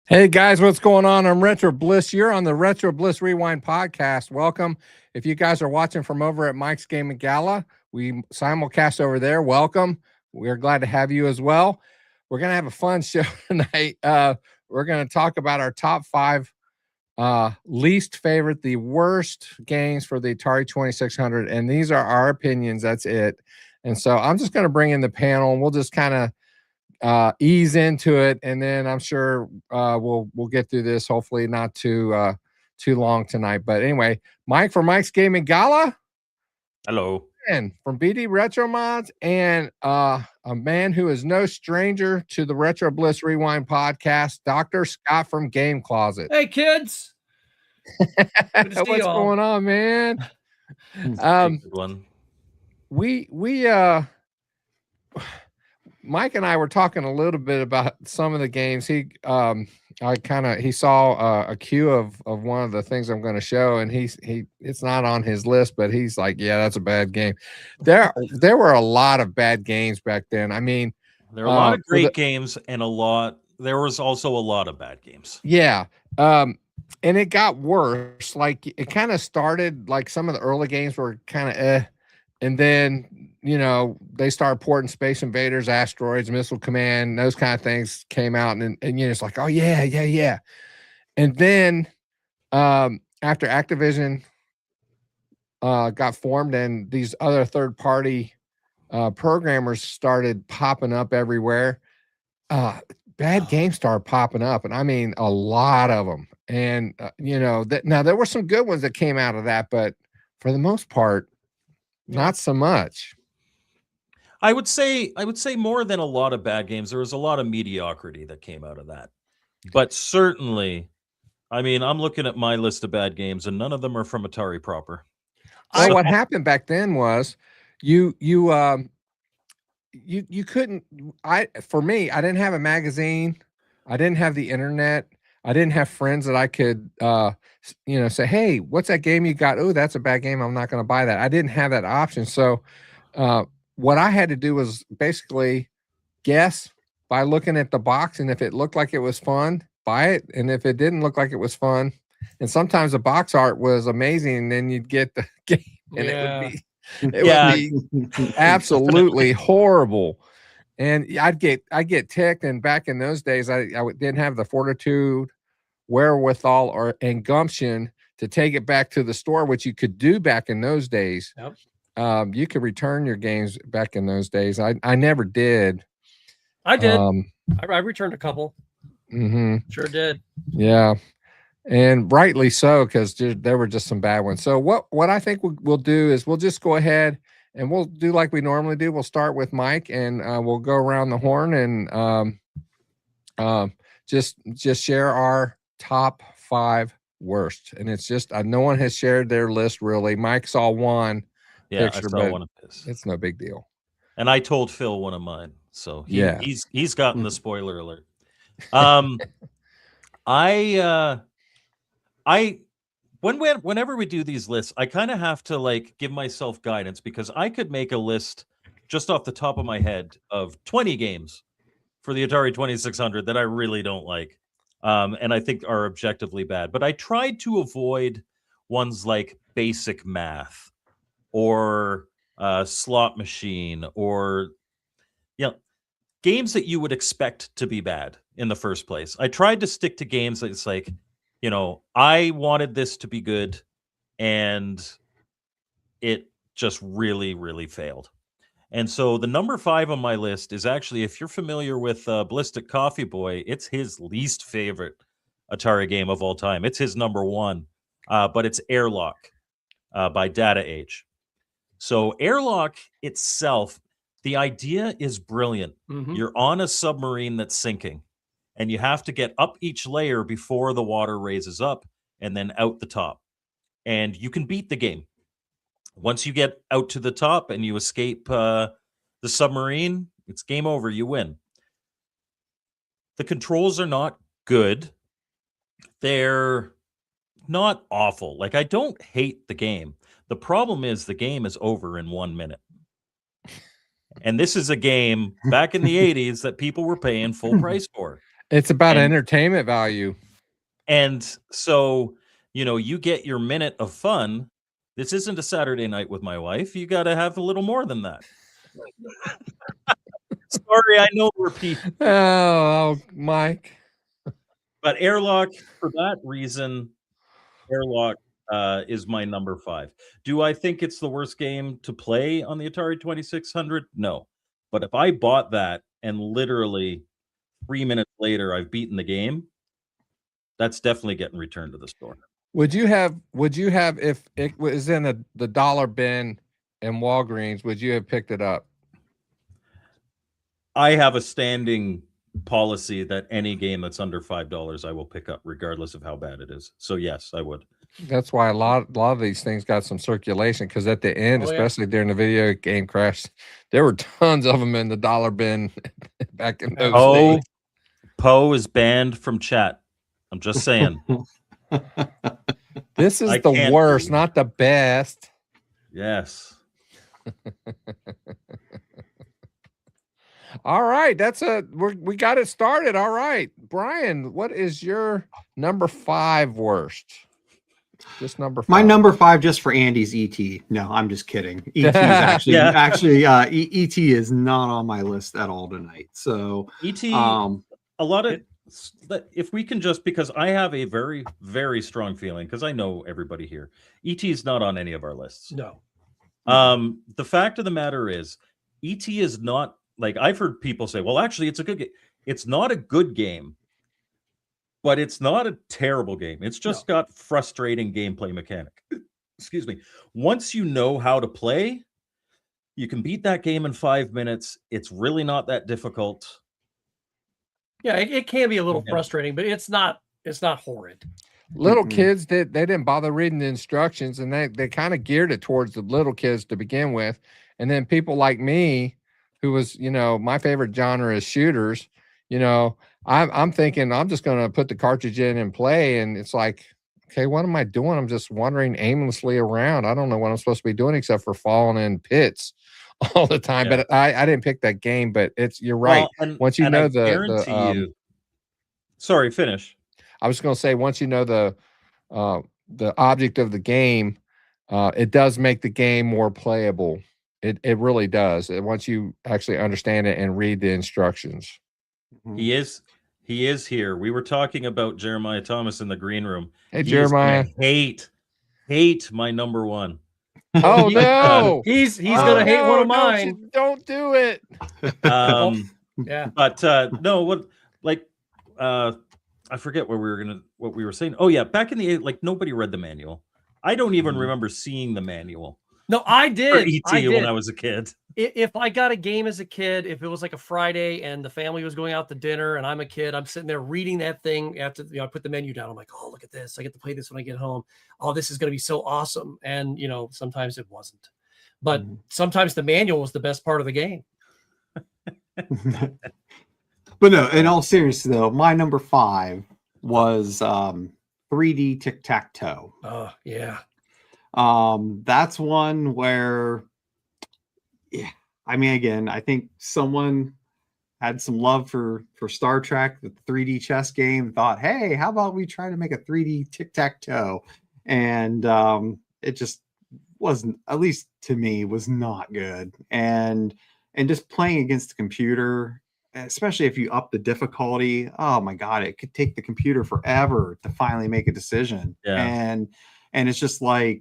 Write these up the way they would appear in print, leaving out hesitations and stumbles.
Hey guys, what's going on? I'm Retro Bliss. You're on the Retro Bliss Rewind podcast. Welcome. If you guys are watching from over at Mike's Gaming Gala, we simulcast over there. Welcome. We're glad to have you as well. We're going to have a fun show tonight. We're going to talk about our top 5 least favorite, the worst games for the Atari 2600. And these are our opinions. That's it. And so I'm just going to bring in the panel and we'll just kind of ease into it, and then I'm sure we'll get through this. Hopefully, not too long tonight. But anyway, Mike from Mike's Gaming Gala. Hello. And from BD Retro Mods, and a man who is no stranger to the Retro Bliss Rewind podcast, Dr. Scott from Game Closet. Hey kids, what's going on, man? Mike and I were talking a little bit about some of the games. He saw a queue of one of the things I'm going to show, and it's not on his list, but he's like, yeah, that's a bad game. There were a lot of bad games back then. I mean, there are a lot of great games and there was also a lot of bad games. Yeah. And it got worse. Like it kind of started like some of the early games were kind of and then, you know, they started porting Space Invaders, Asteroids, Missile Command, those kind of things came out. And you know, it's like, oh, yeah. And then after Activision got formed and these other third-party programmers started popping up everywhere, bad games started popping up. And I mean, a lot of them. And, you know, now there were some good ones that came out of that, but for the most part, not so much. I would say more than a lot of bad games. There was a lot of mediocrity that came out of that. But certainly, I mean, I'm looking at my list of bad games, and none of them are from Atari proper. So what happened back then was you couldn't. For me, I didn't have a magazine. I didn't have the internet. I didn't have friends that I could, you know, say, hey, what's that game you got? Oh, that's a bad game. I'm not going to buy that. I didn't have that option. So what I had to do was basically guess by looking at the box. And if it looked like it was fun, buy it. And if it didn't look like it was fun, and sometimes the box art was amazing, and then you'd get the game and it would be absolutely horrible. And I'd get ticked. And back in those days, I didn't have the fortitude, wherewithal, and gumption to take it back to the store, which you could do back in those days. Yep. You could return your games back in those days. I never did. I did. I returned a couple. Sure did. Yeah. And rightly so, because there were just some bad ones. So what I think we'll do is we'll just go ahead and we'll do like we normally do. We'll start with Mike, and we'll go around the horn and just share our top 5 worst. And it's just no one has shared their list really. Mike saw one picture, I saw one of his. It's no big deal. And I told Phil one of mine, so he's gotten the spoiler alert. Whenever we do these lists, I kind of have to like give myself guidance, because I could make a list just off the top of my head of 20 games for the Atari 2600 that I really don't like, and I think are objectively bad. But I tried to avoid ones like Basic Math or Slot Machine, or games that you would expect to be bad in the first place. I tried to stick to games that it's like, you know, I wanted this to be good, and it just really, really failed. And so the number 5 on my list is actually, if you're familiar with Ballistic Coffee Boy, it's his least favorite Atari game of all time. It's his number 1, but it's Airlock by Data Age. So Airlock itself, the idea is brilliant. You're on a submarine that's sinking, and you have to get up each layer before the water raises up and then out the top. And you can beat the game. Once you get out to the top and you escape the submarine, it's game over. You win. The controls are not good. They're not awful. Like, I don't hate the game. The problem is the game is over in 1 minute. And this is a game back in the 80s that people were paying full price for. It's about entertainment value. And so, you get your minute of fun. This isn't a Saturday night with my wife. You got to have a little more than that. Sorry, I know we're people. Oh, Mike. But Airlock, for that reason, Airlock is my number 5. Do I think it's the worst game to play on the Atari 2600? No. But if I bought that and literally 3 minutes later I've beaten the game, that's definitely getting returned to the store. Would you have if it was in the dollar bin in Walgreens, would you have picked it up? I have a standing policy that any game that's under $5 I will pick up regardless of how bad it is. So yes, I would. That's why a lot of these things got some circulation, because at the end, especially during the video game crash, there were tons of them in the dollar bin back in those days. Poe is banned from chat. I'm just saying. This is the worst, not the best. Yes. All right, we got it started. All right, Brian, what is your number 5 worst? Just number 5. My number 5, just for Andy's ET. No, I'm just kidding. ET is actually ET is not on my list at all tonight. So ET, a lot of, if we can just, because I have a very, very strong feeling, because I know everybody here, ET is not on any of our lists. No. The fact of the matter is, ET is not, like, I've heard people say, well, actually, it's a good game. It's not a good game, but it's not a terrible game. It's just got frustrating gameplay mechanic. Excuse me. Once you know how to play, you can beat that game in 5 minutes. It's really not that difficult. Yeah, it can be a little frustrating, but it's not horrid. Little kids, they didn't bother reading the instructions, and they kind of geared it towards the little kids to begin with. And then people like me, who was, my favorite genre is shooters, I'm thinking I'm just going to put the cartridge in and play. And it's like, okay, what am I doing? I'm just wandering aimlessly around. I don't know what I'm supposed to be doing except for falling in pits all the time. Yeah. But I didn't pick that game, but you're right. Well, once you know sorry, finish. I was going to say, once you know the object of the game, it does make the game more playable. It really does. Once you actually understand it and read the instructions. He is here. We were talking about Jeremiah Thomas in the green room. Hey, Jeremiah. Hate my number 1. Oh no, he's gonna hate one of mine. Don't do it. Yeah, but no, what I forget what we were saying. Oh yeah, back in the nobody read the manual. I don't even remember seeing the manual. No, I did. When I was a kid. If I got a game as a kid, if it was like a Friday and the family was going out to dinner and I'm a kid, I'm sitting there reading that thing after I put the menu down. I'm like, oh, look at this. I get to play this when I get home. Oh, this is going to be so awesome. And, sometimes it wasn't. But sometimes the manual was the best part of the game. But no, in all seriousness, though, my number 5 was 3D tic-tac-toe. Oh, yeah. That's one where, I mean, again, I think someone had some love for Star Trek, the 3D chess game, thought, hey, how about we try to make a 3D tic-tac-toe? And it just wasn't, at least to me, was not good. And just playing against the computer, especially if you up the difficulty, oh my God, it could take the computer forever to finally make a decision. Yeah. And it's just like,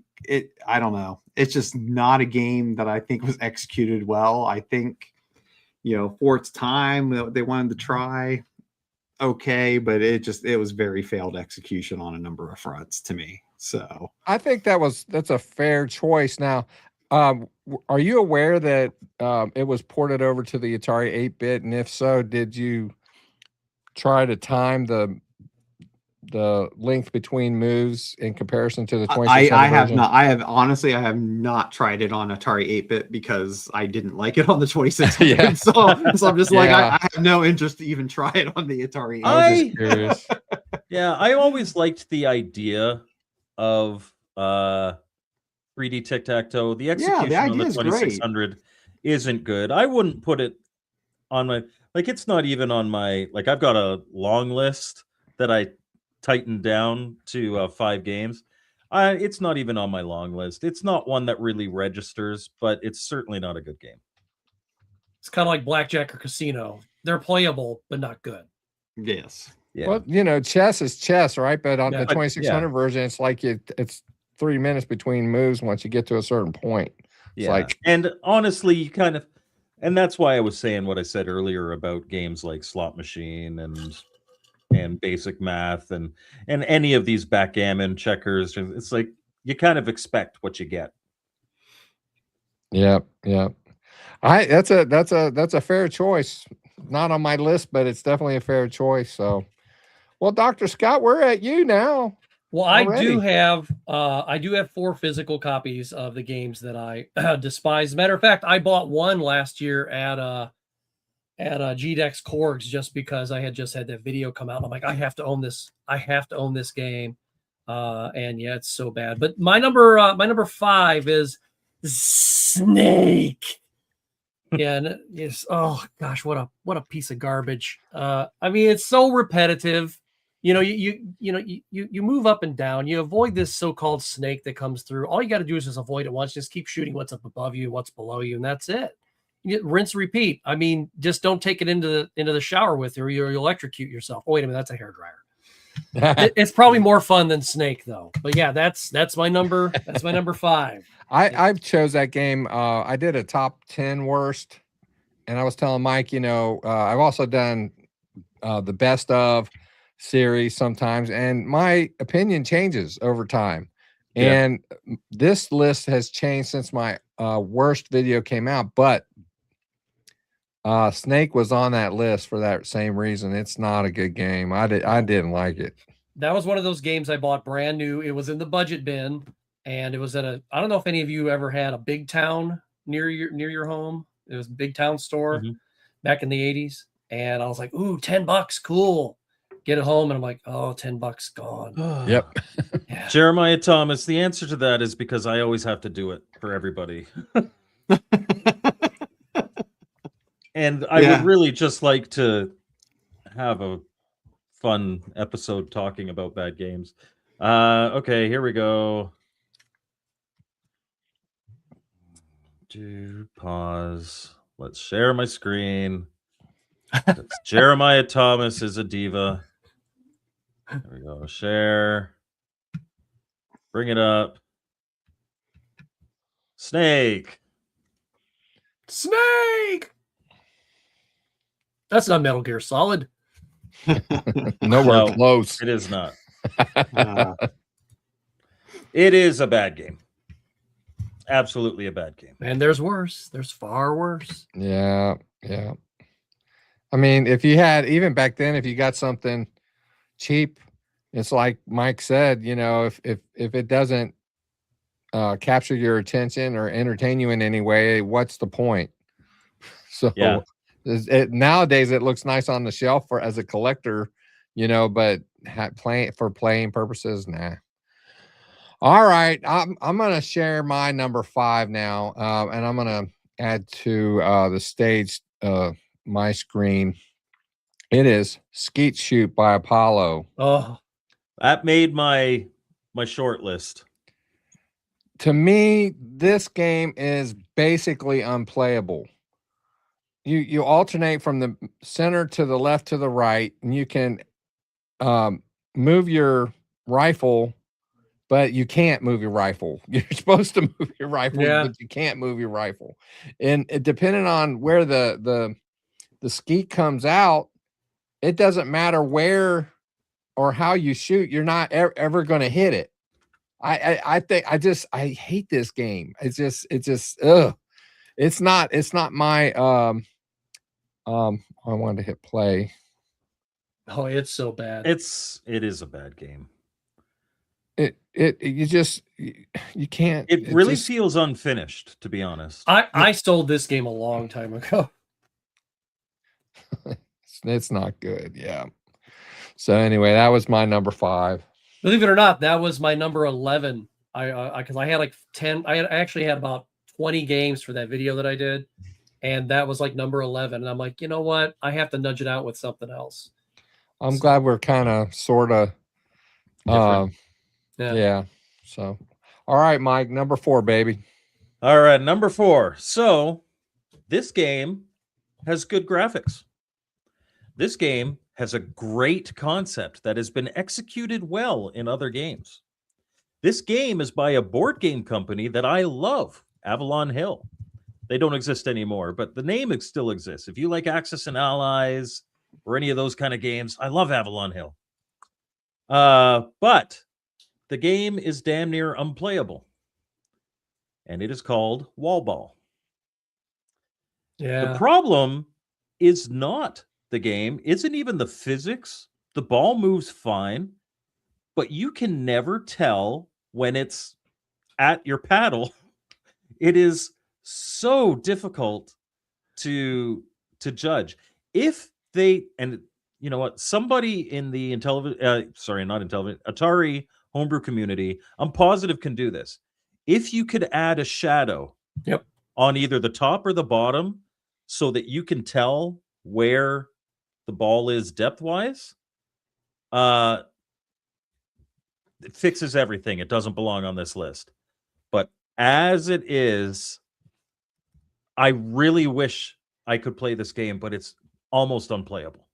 I don't know. It's just not a game that I think was executed well. I think, for its time, they wanted to try okay, but it was very failed execution on a number of fronts to me. So I think that's a fair choice. Now, are you aware that it was ported over to the Atari 8-bit? And if so, did you try to time the length between moves in comparison to the 2600 I have version? not. I have not tried it on Atari 8-bit because I didn't like it on the 2600. Yeah. So I'm just like, I have no interest to even try it on the Atari 8-bit. I was just curious. Yeah, I always liked the idea of 3D tic-tac-toe. The execution on the 2600 isn't good. I wouldn't put it on my, like, it's not even on my, like, I've got a long list that I tightened down to 5 games. It's not even on my long list. It's not one that really registers, but it's certainly not a good game. It's kind of like blackjack or casino. They're playable, but not good. Yes. Yeah. Well, you know, chess is chess, right? But on Yeah. the But, 2600 version, it's like it's 3 minutes between moves once you get to a certain point. It's Yeah. like, And honestly, you kind of, and that's why I was saying what I said earlier about games like Slot Machine and Basic Math and any of these backgammon checkers. It's like you kind of expect what you get. yeah, yeah. That's a fair choice. Not on my list, but it's definitely a fair choice. So, well, Dr. Scott, we're at you now. Well, I Already. do have 4 physical copies of the games that I despise. As a matter of fact, I bought one last year at GDEX Corgs just because I had just had that video come out. And I'm like, I have to own this. I have to own this game. And yeah, it's so bad. But my number 5 is Snake. Yeah, and it's, oh gosh, what a piece of garbage. I mean, it's so repetitive. You know, you move up and down. You avoid this so-called snake that comes through. All you got to do is just avoid it once. Just keep shooting what's up above you, what's below you, and that's it. Rinse, repeat. I mean, just don't take it into the shower with you, or you'll electrocute yourself. Oh, wait a minute, that's a hairdryer. It's probably more fun than Snake, though. But yeah, that's my number. That's my number 5. I've chose that game. I did a top 10 worst, and I was telling Mike, you know, I've also done the best of series sometimes, and my opinion changes over time. Yeah. And this list has changed since my worst video came out, but Snake was on that list for that same reason. It's not a good game. I didn't like it. That was one of those games I bought brand new. It was in the budget bin, and it was at I don't know if any of you ever had a Big Town near your home. It was a Big Town store back in the 80s. And I was like, ooh, $10, cool. Get it home, and I'm like, oh, $10 gone. Yep. Yeah. Jeremiah Thomas, the answer to that is because I always have to do it for everybody. And I would really just like to have a fun episode talking about bad games. Okay, here we go. Do pause. Let's share my screen. Jeremiah Thomas is a diva. There we go. Share. Bring it up. Snake. That's not Metal Gear Solid. Nowhere No, close. It is not. It is a bad game. Absolutely a bad game. And there's worse. There's far worse. Yeah, yeah. I mean, if you had, even back then, if you got something cheap, it's like Mike said, you know, if it doesn't capture your attention or entertain you in any way, what's the point? So Yeah. Nowadays it looks nice on the shelf as a collector, you know, but for playing purposes, nah. All right, I'm gonna share my number 5 now, and I'm gonna add to the stage my screen. It is Skeet Shoot by Apollo. Oh, that made my short list. To me, this game is basically unplayable. You alternate from the center to the left to the right, and you can move your rifle, but you can't move your rifle. You're supposed to move your rifle, but you can't move your rifle. And depending on where the skeet comes out, it doesn't matter where or how you shoot, you're not ever going to hit it. I hate this game. It's just ugh. It's not my I wanted to hit play. Oh, it's so bad. It is a bad game. You can't. It really feels unfinished, to be honest. I stole this game a long time ago. It's not good. Yeah. So anyway, that was my number 5. Believe it or not, that was my number 11. Because I had like 10. I actually had about 20 games for that video that I did. And that was like number 11. And I'm like, you know what? I have to nudge it out with something else. I'm glad we're kind of sort of Different. yeah. So, all right, Mike, number 4, baby. All right, number 4. So this game has good graphics. This game has a great concept that has been executed well in other games. This game is by a board game company that I love, Avalon Hill. They don't exist anymore, but the name still exists. If you like Axis and Allies or any of those kind of games, I love Avalon Hill. But the game is damn near unplayable, and it is called Wall Ball. Yeah. The problem is not the game, isn't even the physics. The ball moves fine, but you can never tell when it's at your paddle. It is so difficult to judge. If they, and you know what, somebody in the Atari homebrew community, I'm positive can do this. If you could add a shadow Yep. on either the top or the bottom so that you can tell where the ball is depth-wise, it fixes everything. It doesn't belong on this list. But as it is, I really wish I could play this game, but it's almost unplayable.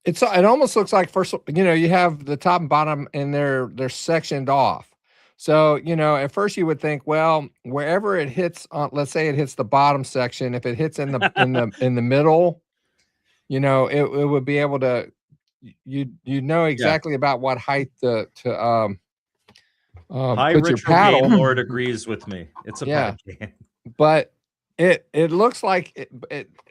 It almost looks like first, you have the top and bottom and they're sectioned off. So, at first you would think, well, wherever it hits on, let's say it hits the bottom section, if it hits in the middle, it would be able to, you know exactly about what height to High put your Retro paddle. Game Lord agrees with me. It's a bad game. But it looks like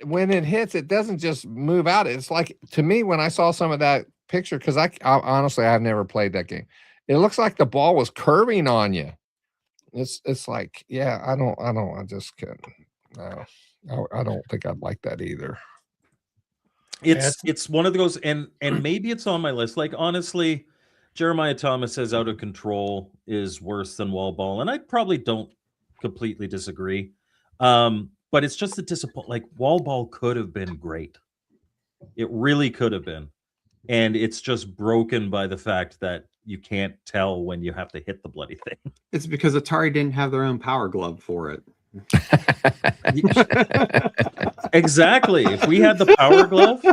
when it hits, it doesn't just move out. It's like, to me, when I saw some of that picture, because I honestly, I've never played that game. It looks like the ball was curving on you. It's like, yeah, I just couldn't. No, I don't think I'd like that either. It's one of those, and maybe it's on my list. Like, honestly, Jeremiah Thomas says Out of Control is worse than Wall Ball, and I probably don't completely disagree. But it's just a disappointment. Like, Wall Ball could have been great. It really could have been. And it's just broken by the fact that you can't tell when you have to hit the bloody thing. It's because Atari didn't have their own Power Glove for it. Exactly. If we had the Power Glove,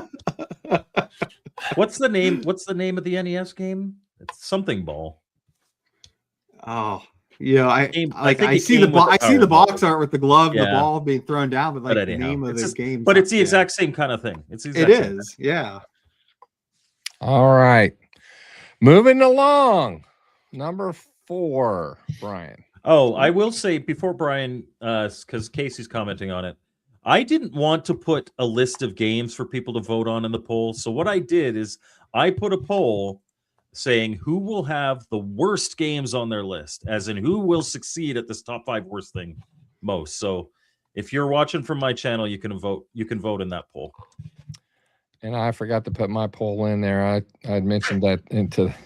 what's the name of the NES game? It's something ball. Oh, yeah. I see the box art with the glove, Yeah. the ball being thrown down, but like But the anyhow, name of it's the just- game. But it's the exact same kind of thing. It's the exact It same is, yeah. All right. Moving along. Number 4, Brian. Oh, I will say before Brian, because Casey's commenting on it, I didn't want to put a list of games for people to vote on in the poll. So what I did is I put a poll saying who will have the worst games on their list, as in who will succeed at this top 5 worst thing most. So if you're watching from my channel, you can vote. You can vote in that poll. And I forgot to put my poll in there. I mentioned that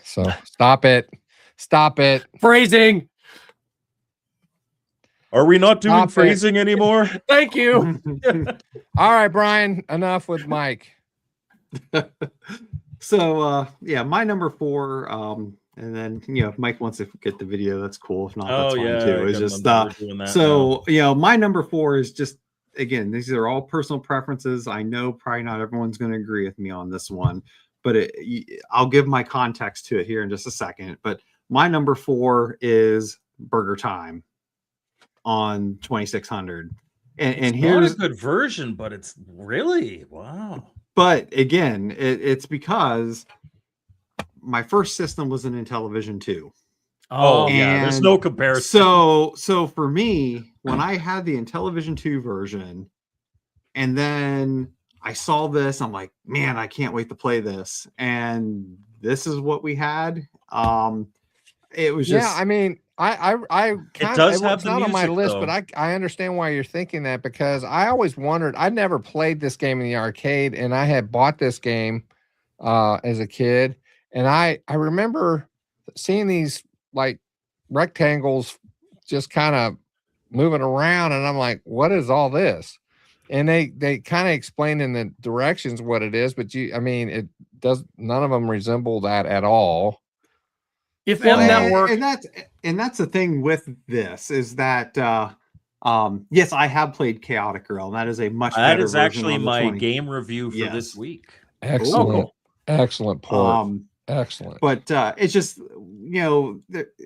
so stop it. Phrasing. Are we not doing Stop it. phrasing anymore? Thank you. All right, Brian, enough with Mike. So yeah, my number 4, and then if Mike wants to get the video, that's cool. If not, that's fine too. It's just my number 4 is just, again, these are all personal preferences. I know probably not everyone's going to agree with me on this one, but I'll give my context to it here in just a second. But my number 4 is Burger Time on 2600, and here's not a good version, but it's really wow. But again, it's because my first system was an Intellivision 2. Oh yeah, there's no comparison. So for me, when I had the Intellivision 2 version, and then I saw this, I'm like, man, I can't wait to play this. And this is what we had. It was just, I mean, I it does have it's the not on my music, list, though. but I understand why you're thinking that, because I always wondered. I never played this game in the arcade, and I had bought this game as a kid, and I remember seeing these like rectangles just kind of moving around, and I'm like, what is all this? And they kind of explain in the directions what it is, but I mean, it does, none of them resemble that at all. If Well, M Network, and that's the thing with this is that yes, I have played Chaotic Girl, and that is a much That better is version actually of the my 20. game review for this Yes. week. Excellent, cool. excellent port, Um, excellent. but it's just, you know,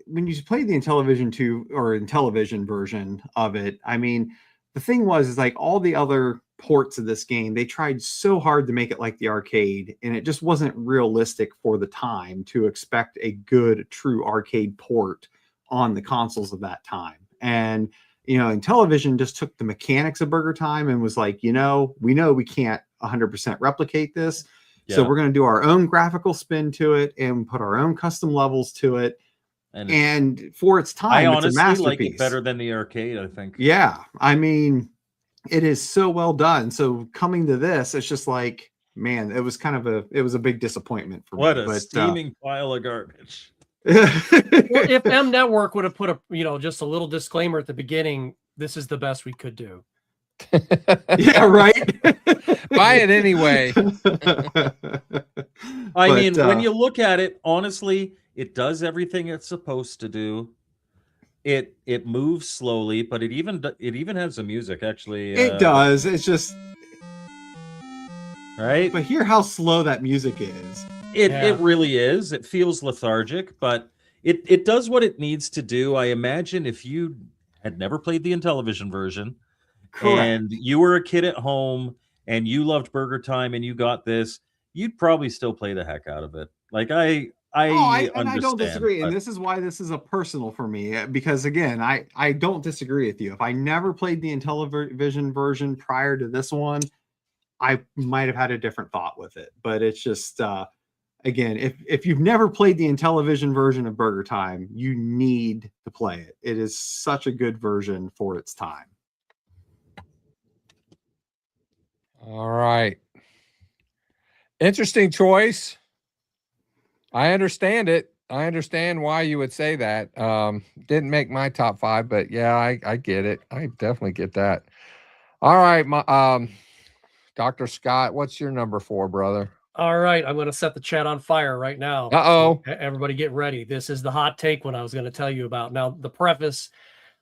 when you play the Intellivision version of it, I mean, the thing is like all the other ports of this game, they tried so hard to make it like the arcade, and it just wasn't realistic for the time to expect a good true arcade port on the consoles of that time. And you know, Intellivision just took the mechanics of Burger Time and was like, you know we can't 100% replicate this, so Yeah. we're going to do our own graphical spin to it and put our own custom levels to it. And for its time, I it's a honestly masterpiece. like it better than the arcade, I think. Yeah, I mean, it is so well done. So coming to this, it's just like, man, it was a big disappointment for What me. a But steaming pile of garbage. well, if M Network would have put a, you know, just a little disclaimer at the beginning, this is the best we could do. yeah, right. Buy it anyway. I mean, when you look at it, honestly, it does everything it's supposed to do. It moves slowly, but it even has some music, actually. It does. It's just right. But hear how slow that music is. It really is. It feels lethargic, but it does what it needs to do. I imagine if you had never played the Intellivision version, Correct. and you were a kid at home and you loved Burger Time and you got this, you'd probably still play the heck out of it. Like I don't disagree, and this is why this is a personal for me, because again, I don't disagree with you. If I never played the Intellivision version prior to this one, I might have had a different thought with it. But it's just again, if you've never played the Intellivision version of Burger Time, you need to play it. It is such a good version for its time. All right. Interesting choice. I understand it. I understand why you would say that. Didn't make my top 5, but yeah, I get it. I definitely get that. All right, Dr. Scott, what's your number 4, brother? All right, I'm going to set the chat on fire right now. Uh-oh. So everybody get ready. This is the hot take one I was going to tell you about. Now, the preface,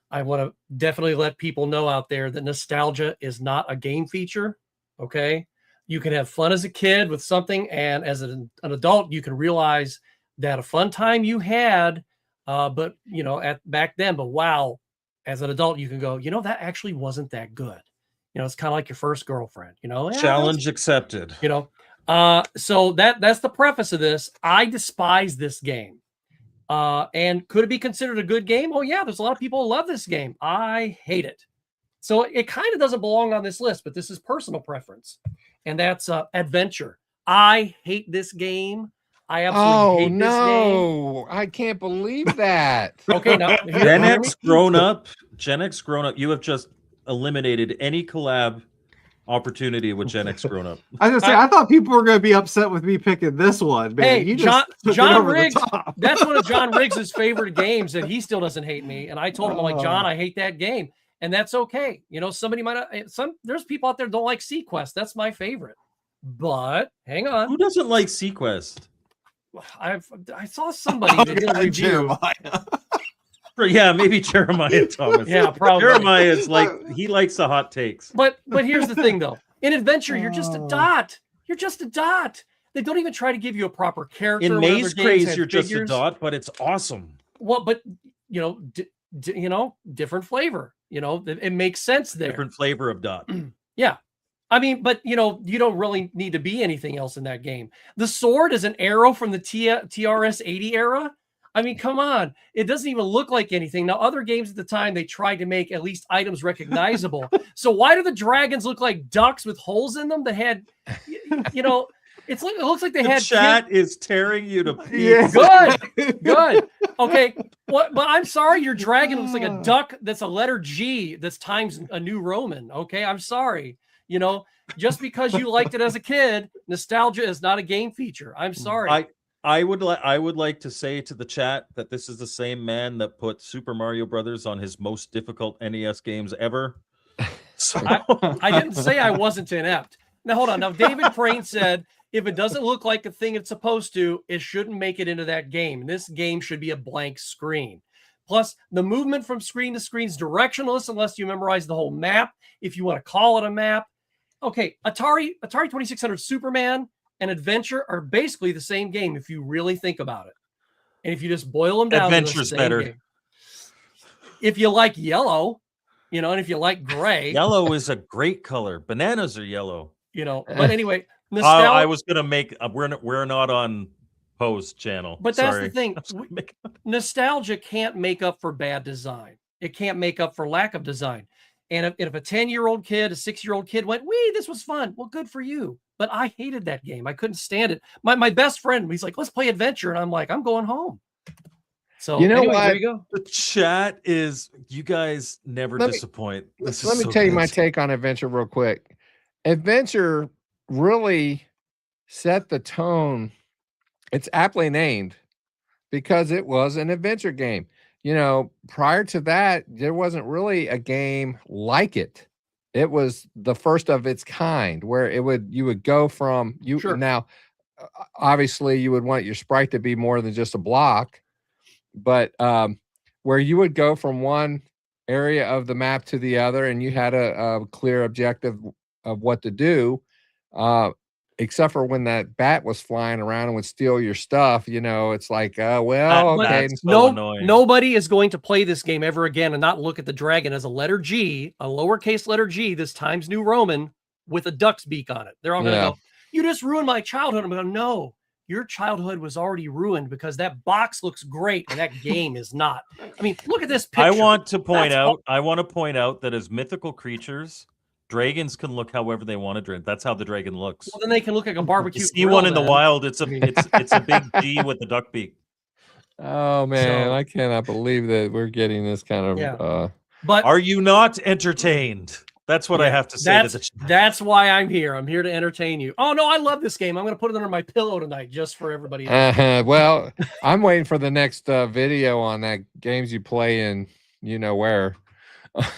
I want to definitely let people know out there that nostalgia is not a game feature, okay? You can have fun as a kid with something, and as an adult, you can realize that a fun time you had, but, you know, back then, but wow, as an adult, you can go, you know, that actually wasn't that good. You know, it's kind of like your first girlfriend, you know? Challenge accepted. You know, so that's the preface of this. I despise this game. And could it be considered a good game? Oh yeah, there's a lot of people who love this game. I hate it. So it kind of doesn't belong on this list, but this is personal preference. And that's Adventure. I hate this game. I absolutely hate this game. I can't believe that. Okay, now Gen X grown up, you have just eliminated any collab opportunity with Gen X grown up. I was gonna say, I thought people were gonna be upset with me picking this one. Man, hey, you just John Riggs, that's one of John Riggs' favorite games, and he still doesn't hate me. And I told him, I'm like, John, I hate that game. And that's okay. You know, somebody might not, there's people out there that don't like Sequest. That's my favorite. But hang on. Who doesn't like Sequest? I saw somebody that did a review. Jeremiah. Yeah, maybe Jeremiah Thomas. Yeah, probably. Jeremiah is like, he likes the hot takes. But here's the thing, though. In Adventure, you're just a dot. You're just a dot. They don't even try to give you a proper character. In Maze Craze, you're just a dot, but it's awesome. Well, but you know, different flavor. You know, it makes sense there. Different flavor of dot. Yeah. I mean, but you know, you don't really need to be anything else in that game. The sword is an arrow from the TRS-80 era. I mean, come on. It doesn't even look like anything. Now, other games at the time, they tried to make at least items recognizable. So why do the dragons look like ducks with holes in them that had, you know, it looks like they had. Chat is tearing you to pieces. Good. Okay. But I'm sorry, your dragon looks like a duck that's a letter G that's times a New Roman. Okay. I'm sorry. You know, just because you liked it as a kid, nostalgia is not a game feature. I'm sorry. I would like to say to the chat that this is the same man that put Super Mario Brothers on his most difficult NES games ever. So I didn't say I wasn't inept. Now hold on. Now David Crane said if it doesn't look like a thing it's supposed to, it shouldn't make it into that game. This game should be a blank screen. Plus, the movement from screen to screen is directionless unless you memorize the whole map. If you want to call it a map, okay. Atari 2600 Superman and Adventure are basically the same game if you really think about it. And if you just boil them down, Adventure's to the same better. game. If you like yellow, and if you like gray, Yellow is a great color. Bananas are yellow. But anyway, I was gonna make. We're not on Poe's channel. But Sorry. that's the thing. Nostalgia can't make up for bad design. It can't make up for lack of design. And if a 10-year-old kid, a 6-year-old kid went, "Wee, this was fun." Well, good for you. But I hated that game. I couldn't stand it. My best friend, he's like, "Let's play Adventure," and I'm like, "I'm going home." So anyway, there you go. The chat is, you guys never disappoint. Let me tell you my take on Adventure real quick. Adventure really set the tone. It's aptly named because it was an adventure game. Prior to that, there wasn't really a game like it. It was the first of its kind where you would go from Sure. Now, obviously you would want your sprite to be more than just a block, but where you would go from one area of the map to the other and you had a clear objective of what to do, except for when that bat was flying around and would steal your stuff. It's like, okay. Nobody is going to play this game ever again and not look at the dragon as a letter G, a lowercase letter G, this Times New Roman with a duck's beak on it. They're all going to go, "You just ruined my childhood." I'm going, "No, your childhood was already ruined because that box looks great and that game is not." I mean, look at this picture. I want to point out that as mythical creatures, dragons can look however they want to. That's how the dragon looks. Well, then they can look like a barbecue. You see one in the wild. It's a big G with the duck beak. Oh man, I cannot believe that we're getting this kind of. But are you not entertained? That's what I have to say to the chat. That's why I'm here. I'm here to entertain you. Oh no, I love this game. I'm going to put it under my pillow tonight just for everybody. Well, I'm waiting for the next video on that games you play in. Where?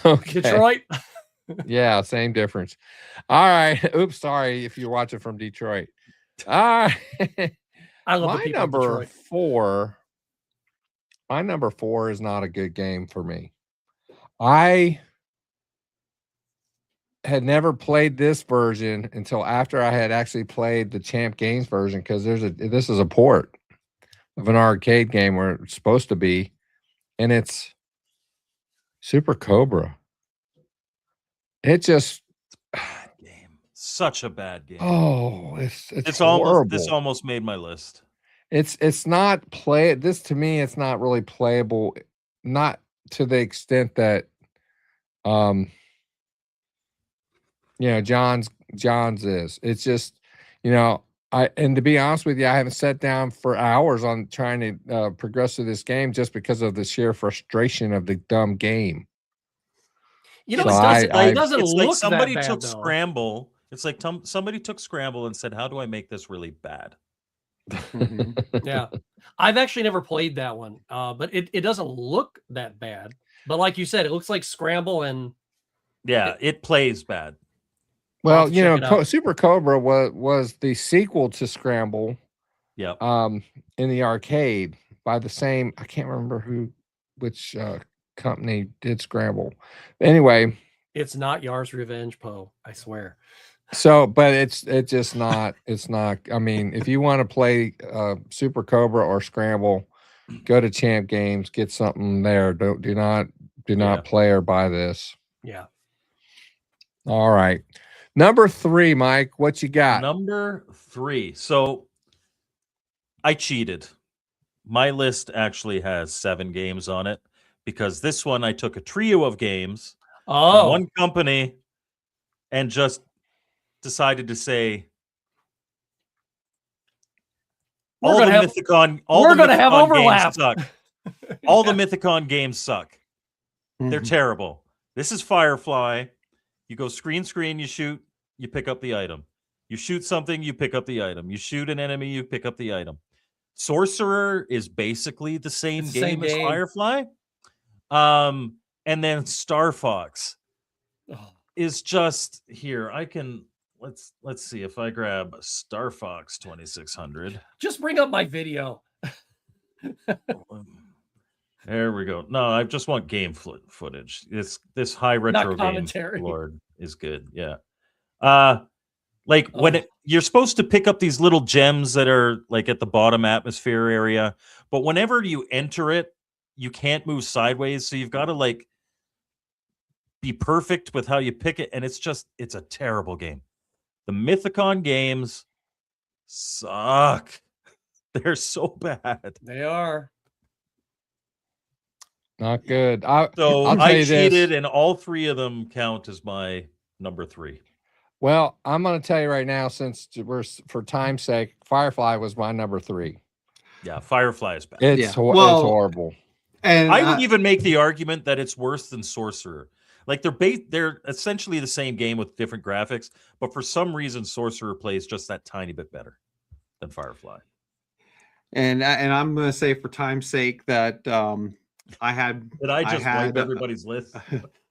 Okay. Detroit. Yeah, same difference. All right. Oops, sorry if you're watching from Detroit. All right. I love my number 4. My number 4 is not a good game for me. I had never played this version until after I had actually played the Champ Games version, because this is a port of an arcade game where it's supposed to be, and it's Super Cobra. It just bad game. Such a bad game. Oh, it's horrible. This almost made my list. It's not this to me, it's not really playable, not to the extent that John's is. It's just, and to be honest with you, I haven't sat down for hours on trying to progress through this game just because of the sheer frustration of the dumb game. It doesn't look like somebody that bad, took though. Scramble. It's like somebody took Scramble and said, "How do I make this really bad?" Yeah, I've actually never played that one, but it doesn't look that bad. But like you said, it looks like Scramble, and it plays bad. Well, Super Cobra was the sequel to Scramble. Yeah. In the arcade by the same, I can't remember which company did Scramble. Anyway, it's not Yar's Revenge, Poe. I swear. So, but it's just not. It's not. I mean, if you want to play Super Cobra or Scramble, go to Champ Games, get something there. Do not play or buy this. Yeah. All right. Number 3, Mike, what you got? Number 3. So I cheated. My list actually has 7 games on it because this one I took a trio of games from one company and just decided to say all the Mythicon games suck. All the Mythicon games suck. They're terrible. This is Firefly. You go screen, you shoot, you pick up the item. You shoot something, you pick up the item. You shoot an enemy, you pick up the item. Sorcerer is basically the same It's the same game as game. Firefly. And then Star Fox Oh, is just here. I can let's see if I grab Star Fox 2600. just bring up my video. There we go. No, I just want game footage. This high retro game commentary. lord is good. Yeah. Like when you're supposed to pick up these little gems that are like at the bottom atmosphere area, but whenever you enter it, you can't move sideways, so you've got to like be perfect with how you pick it, and it's a terrible game. The Mythicon games suck. They're so bad. They are. Not good. So I'll tell I you this. cheated, and all three of them count as my number 3. Well, I'm going to tell you right now, since we're for time's sake, Firefly was my number 3. Yeah, Firefly is bad. It's Yeah. it's Well, horrible. And I would even make the argument that it's worse than Sorcerer. Like they're essentially the same game with different graphics, but for some reason Sorcerer plays just that tiny bit better than Firefly. and I'm going to say for time's sake that I had Did I just wipe everybody's list?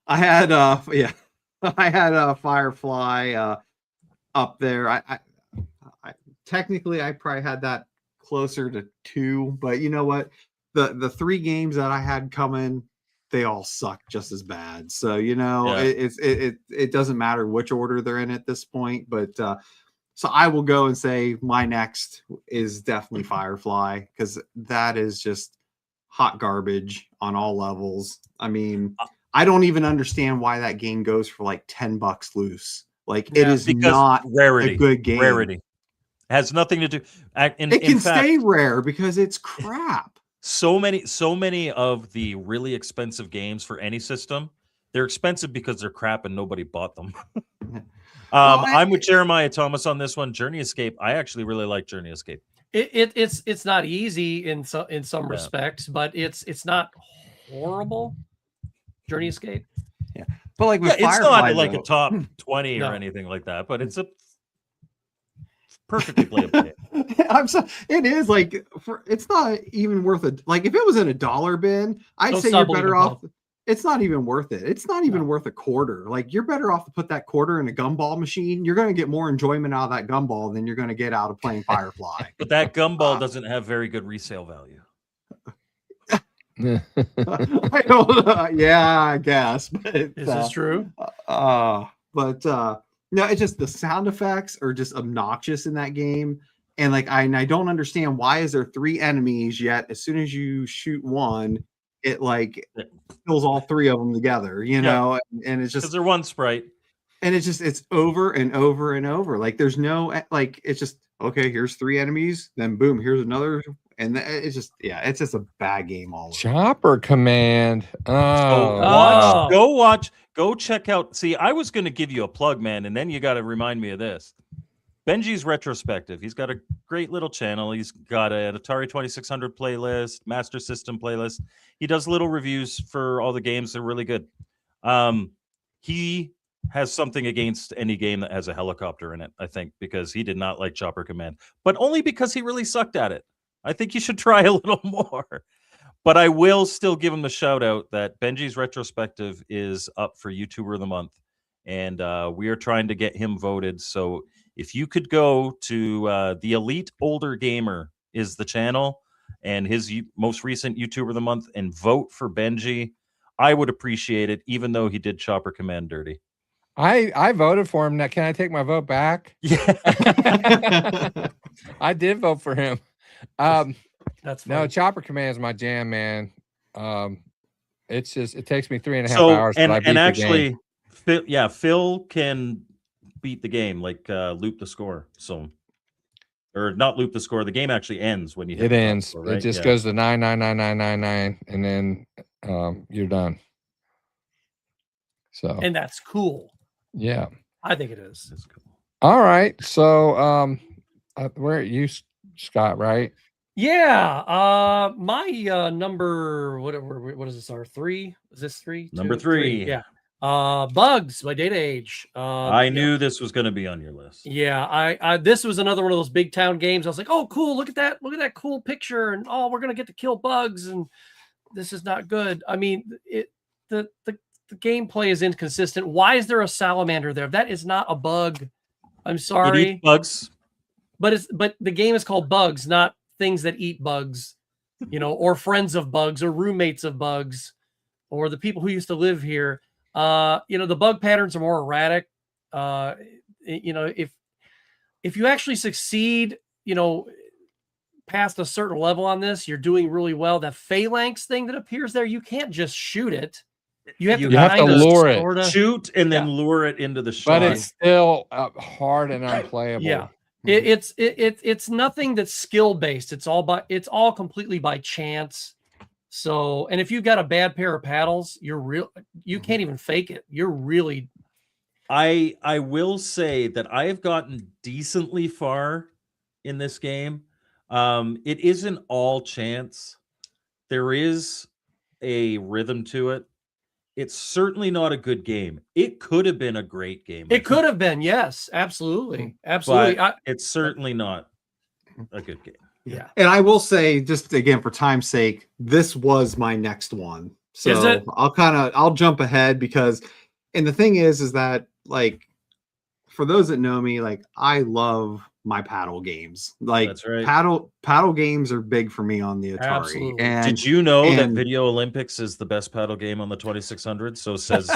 I had I had Firefly up there. I technically I probably had that closer to 2, but you know what? The 3 games that I had coming, they all suck just as bad. So you know, it doesn't matter which order they're in at this point. But so I will go and say my next is definitely Firefly, because that is just hot garbage on all levels. I mean, I don't even understand why that game goes for like $10 loose. Like it is not rarity. a good game. Rarity has nothing to do. It can stay rare because it's crap. So many of the really expensive games for any system, they're expensive because they're crap and nobody bought them. I'm with Jeremiah Thomas on this one. Journey Escape. I actually really like Journey Escape. It's not easy in some respects, but it's not horrible. Journey Escape. Yeah, but like with it's Firefly, not like a top 20 or anything like that, but it's a perfectly playable game. It is like it's not even worth it. Like if it was in a dollar bin, I'd say you're better off. It's not even worth it. It's not even worth a quarter. Like you're better off to put that quarter in a gumball machine. You're going to get more enjoyment out of that gumball than you're going to get out of playing Firefly. But that gumball doesn't have very good resale value. I don't know. Yeah, I guess. But is this true? But no, it's just the sound effects are just obnoxious in that game. And like I don't understand, why is there 3 enemies, yet as soon as you shoot one, it like kills all 3 of them together, you know? And it's just because they're one sprite. And it's over and over and over. Like there's no like, it's just okay, here's 3 enemies, then boom, here's another. And it's just, it's just a bad game all over. Chopper Command. Go check out. See, I was going to give you a plug, man, and then you got to remind me of this. Benji's Retrospective. He's got a great little channel. He's got an Atari 2600 playlist, Master System playlist. He does little reviews for all the games. They're really good. He has something against any game that has a helicopter in it, I think, because he did not like Chopper Command, but only because he really sucked at it. I think you should try a little more. But I will still give him the shout out that Benji's Retrospective is up for YouTuber of the Month. And we are trying to get him voted. So if you could go to the Elite Older Gamer is the channel, and his most recent YouTuber of the Month, and vote for Benji, I would appreciate it, even though he did Chopper Command dirty. I voted for him. Now, can I take my vote back? Yeah. I did vote for him. That's no, funny. Chopper Command is my jam, man. It's just, it takes me 3.5 hours. And I beat actually, the game. Phil can beat the game, like loop the score. So, or not loop the score. The game actually ends when you hit it ends. Score, right? It just goes to 99999, and then you're done. So, and that's cool. Yeah, I think it is. That's cool. All right, so where are you, Scott? Right? My number, what is this? Our 3? Is this 3? Number 2, 3. 3. Yeah. Bugs by Data Age. I knew this was going to be on your list. Yeah, I this was another one of those big town games. I was like, oh, cool, look at that cool picture, and oh, we're gonna get to kill bugs, and this is not good. I mean, the gameplay is inconsistent. Why is there a salamander there? That is not a bug. I'm It sorry, eats bugs. but the game is called Bugs, not things that eat bugs, or friends of bugs, or roommates of bugs, or the people who used to live here. The bug patterns are more erratic. If you actually succeed, past a certain level on this, you're doing really well. That phalanx thing that appears there, you can't just shoot it. You have to lure it. Shoot and then lure it into the shot. But it's still hard and unplayable. Yeah. It's nothing that's skill based. It's all completely by chance. So, and if you've got a bad pair of paddles, you can't even fake it. You're really. I will say that I have gotten decently far in this game. It isn't all chance. There is a rhythm to it. It's certainly not a good game. It could have been a great game. It could have been, yes, absolutely. It's certainly not a good game. Yeah. And I will say, just again, for time's sake, this was my next one. So is it? I'll jump ahead because, and the thing is that, like, for those that know me, like, I love my paddle games. Like, that's right. Paddle games are big for me on the Atari. Absolutely. And did you know that Video Olympics is the best paddle game on the 2600? So says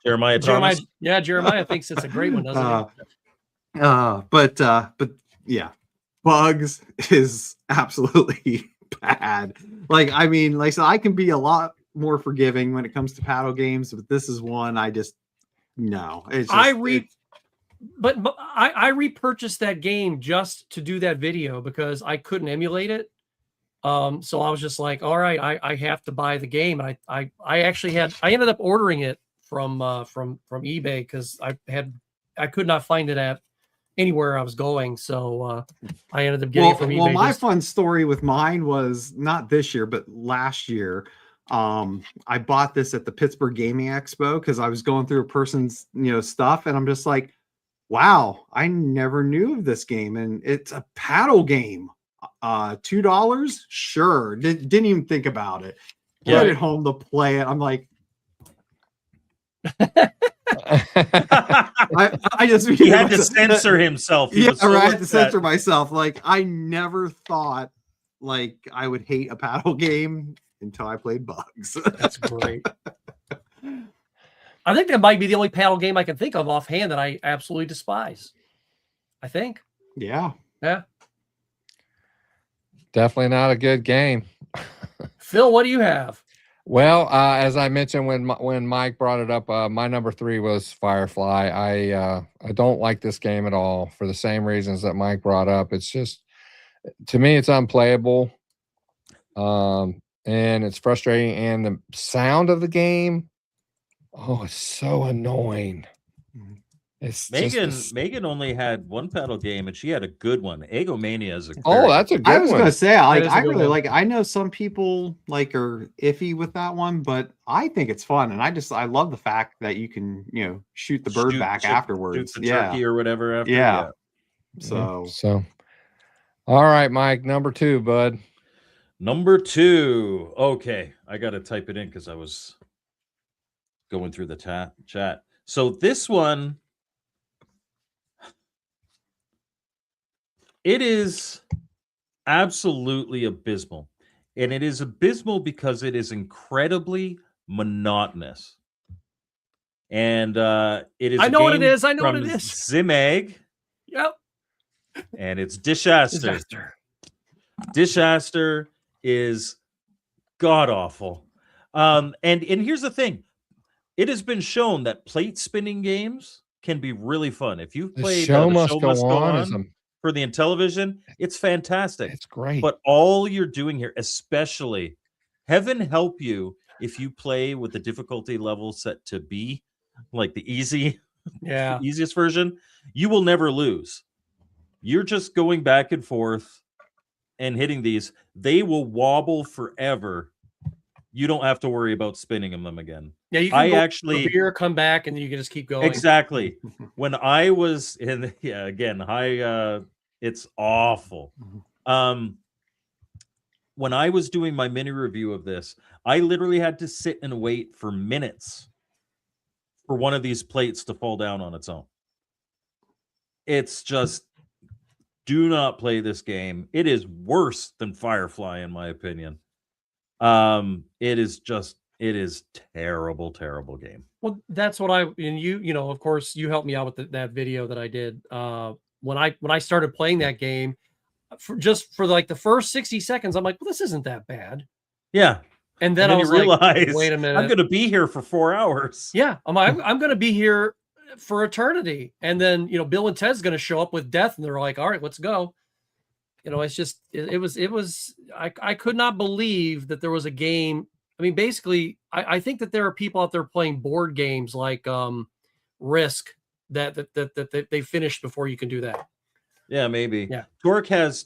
Jeremiah Thomas. Jeremiah thinks it's a great one, doesn't he? But yeah, Bugs is absolutely bad. Like, I mean, like, so I can be a lot more forgiving when it comes to paddle games, but this is one I just no. It's just, But I repurchased that game just to do that video because I couldn't emulate it. So I was just like, all right, I have to buy the game. And I ended up ordering it from eBay because I could not find it at anywhere I was going. So I ended up getting it from eBay. Well, my fun story with mine was not this year, but last year. I bought this at the Pittsburgh Gaming Expo because I was going through a person's stuff, and I'm just like, wow, I never knew of this game, and it's a paddle game. $2, sure. Didn't even think about it. Get it home to play it. I'm like, I just he had to censor himself. I had to censor myself. Like, I never thought like I would hate a paddle game until I played Bugs. That's great. I think that might be the only paddle game I can think of offhand that I absolutely despise. I think. Yeah. Definitely not a good game. Phil, what do you have? Well, as I mentioned when Mike brought it up, my number 3 was Firefly. I don't like this game at all for the same reasons that Mike brought up. It's just, to me, it's unplayable. And it's frustrating, and the sound of the game, it's so annoying. It's Megan only had one paddle game, and she had a good one. Egomania is a that's a good one. I was gonna say, I really like it. I know some people are iffy with that one, but I think it's fun, and I love the fact that you can shoot the bird back afterwards, shoot the turkey or whatever after. Yeah. So all right, Mike, number 2, bud. Number 2. Okay, I got to type it in because I was going through the chat. So this one, it is absolutely abysmal. And it is abysmal because it is incredibly monotonous. And it is I know what it is. I know what it is. Zimag. Yep. And it's Dishaster. Dishaster is god awful. And here's the thing. It has been shown that plate spinning games can be really fun. If you've played The Show Must Go On for the Intellivision, it's fantastic. It's great. But all you're doing here, especially, heaven help you if you play with the difficulty level set to B, like the easiest version, you will never lose. You're just going back and forth and hitting these. They will wobble forever you don't have to worry about spinning them again. Yeah, you can I go actually for beer, come back, and then you can just keep going. exactly when I was in it's awful. When I was doing my mini review of this, I literally had to sit and wait for minutes for one of these plates to fall down on its own. It's just, do not play this game. It is worse than Firefly, in my opinion. It is terrible, terrible game. Well, that's what and you know, of course, you helped me out with that video that I did. When I started playing that game, for like the first 60 seconds, I'm like, well, this isn't that bad. Yeah. And then I was you realize, like, wait a minute. I'm going to be here for 4 hours. Yeah. I'm going to be here for eternity. And then, you know, Bill and Ted's going to show up with death and they're like, all right, let's go. You know, it's just, I could not believe that there was a game. I mean, basically, I think that there are people out there playing board games like Risk that they finished before you can do that. Yeah, maybe. Yeah. Torque has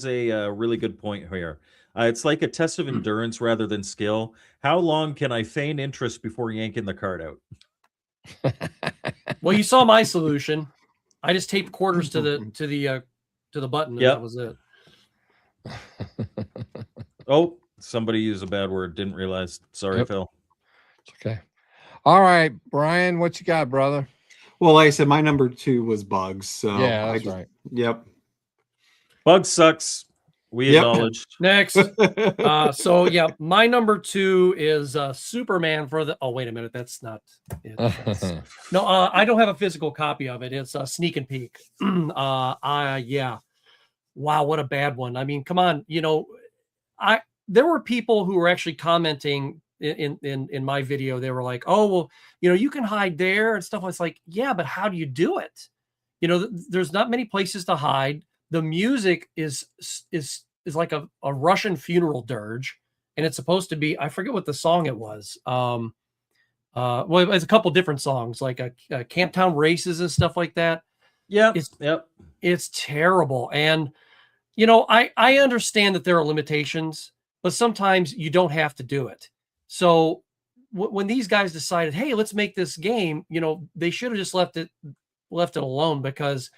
a really good point here. It's like a test of endurance rather than skill. How long can I feign interest before yanking the card out? Well, you saw my solution. I just taped quarters to the button, and that was it. Oh, somebody used a bad word. Didn't realize. Sorry, Phil. It's okay. All right, Brian, what you got, brother? Well, like I said, my number 2 was Bugs. So yeah, that's right. Yep. Bugs sucks. We acknowledged. Next. So yeah, my number 2 is Superman for the. Oh, wait a minute, that's not it. No, I don't have a physical copy of it. It's Sneak and Peek. Yeah. Wow, what a bad one. I mean, come on. You know, there were people who were actually commenting in my video. They were like, oh, well, you know, you can hide there and stuff. I was like, yeah, but how do you do it? You know, there's not many places to hide. The music is like a Russian funeral dirge, and it's supposed to be, I forget what the song it was. Well, it's a couple different songs, like a Camptown Races and stuff like that. Yeah. It's terrible. And, you know, I understand that there are limitations, but sometimes you don't have to do it. So when these guys decided, hey, let's make this game, you know, they should have just left it alone, because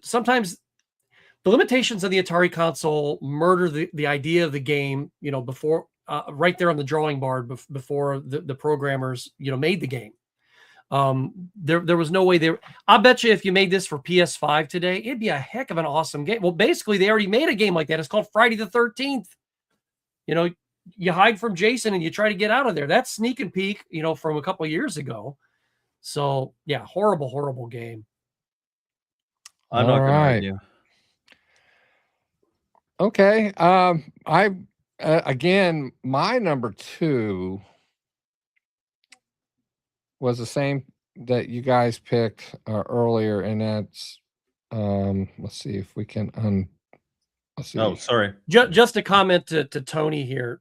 sometimes the limitations of the Atari console murder the idea of the game, you know, before right there on the drawing board before the programmers, you know, made the game. There was no way I bet you if you made this for PS5 today, it'd be a heck of an awesome game. Well, basically they already made a game like that. It's called Friday the 13th. You know, you hide from Jason and you try to get out of there. That's Sneak and Peek, you know, from a couple of years ago. So yeah, horrible, horrible game. I'm not going to argue. Okay. Again, my number 2 was the same that you guys picked earlier, and that's let's see if we can let's see. Oh, sorry. Just a comment to Tony here.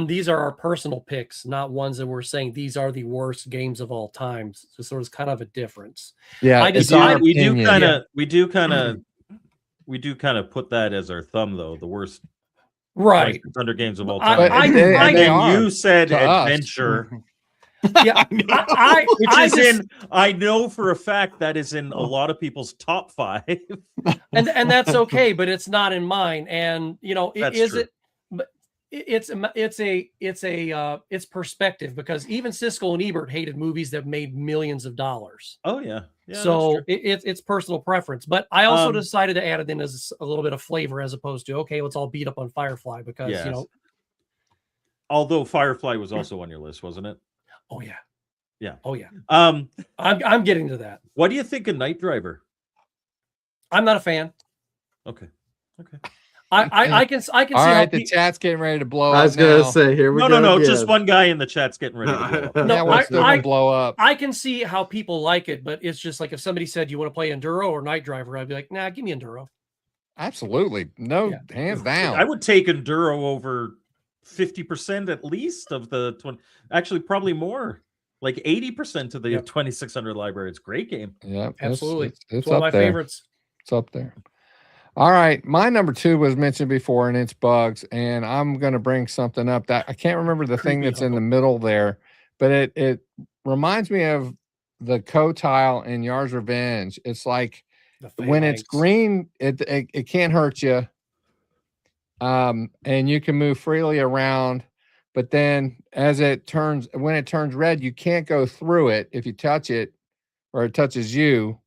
These are our personal picks, not ones that we're saying these are the worst games of all time. So there's kind of a difference. Yeah, we do kind of put that as our thumb, though. The worst, right? 600 games of all time. You said adventure. Yeah, I know for a fact that is in a lot of people's top 5, and that's okay, but it's not in mine. And you know, it's perspective, because even Siskel and Ebert hated movies that made millions of dollars. Oh yeah. So it's personal preference, but I also decided to add it in as a little bit of flavor, as opposed to, okay, let's all beat up on Firefly, because you know. Although Firefly was also on your list, wasn't it? Oh yeah. Yeah. Oh yeah. I'm getting to that. What do you think of Night Driver? I'm not a fan. Okay. I can see. All right, the chat's getting ready to blow up. I was gonna say, here we go. No, just one guy in the chat's getting ready to blow up. No, we're still gonna blow up. I can see how people like it, but it's just like if somebody said, you want to play Enduro or Night Driver, I'd be like, nah, give me Enduro. Absolutely. No, hands down. I would take Enduro over 50% at least of the 20. Actually, probably more. Like 80% of the 2600 library. It's a great game. Yeah, absolutely. It's one of my there. favorites. It's up there. All right, my number 2 was mentioned before, and it's bugs. And I'm going to bring something up that I can't remember the thing Creepy that's in the Hollow. middle there, but it reminds me of the co-tile in Yar's Revenge. It's like The when it's phalanx. green, it can't hurt you, and you can move freely around. But then, when it turns red, you can't go through it. If you touch it, or it touches you,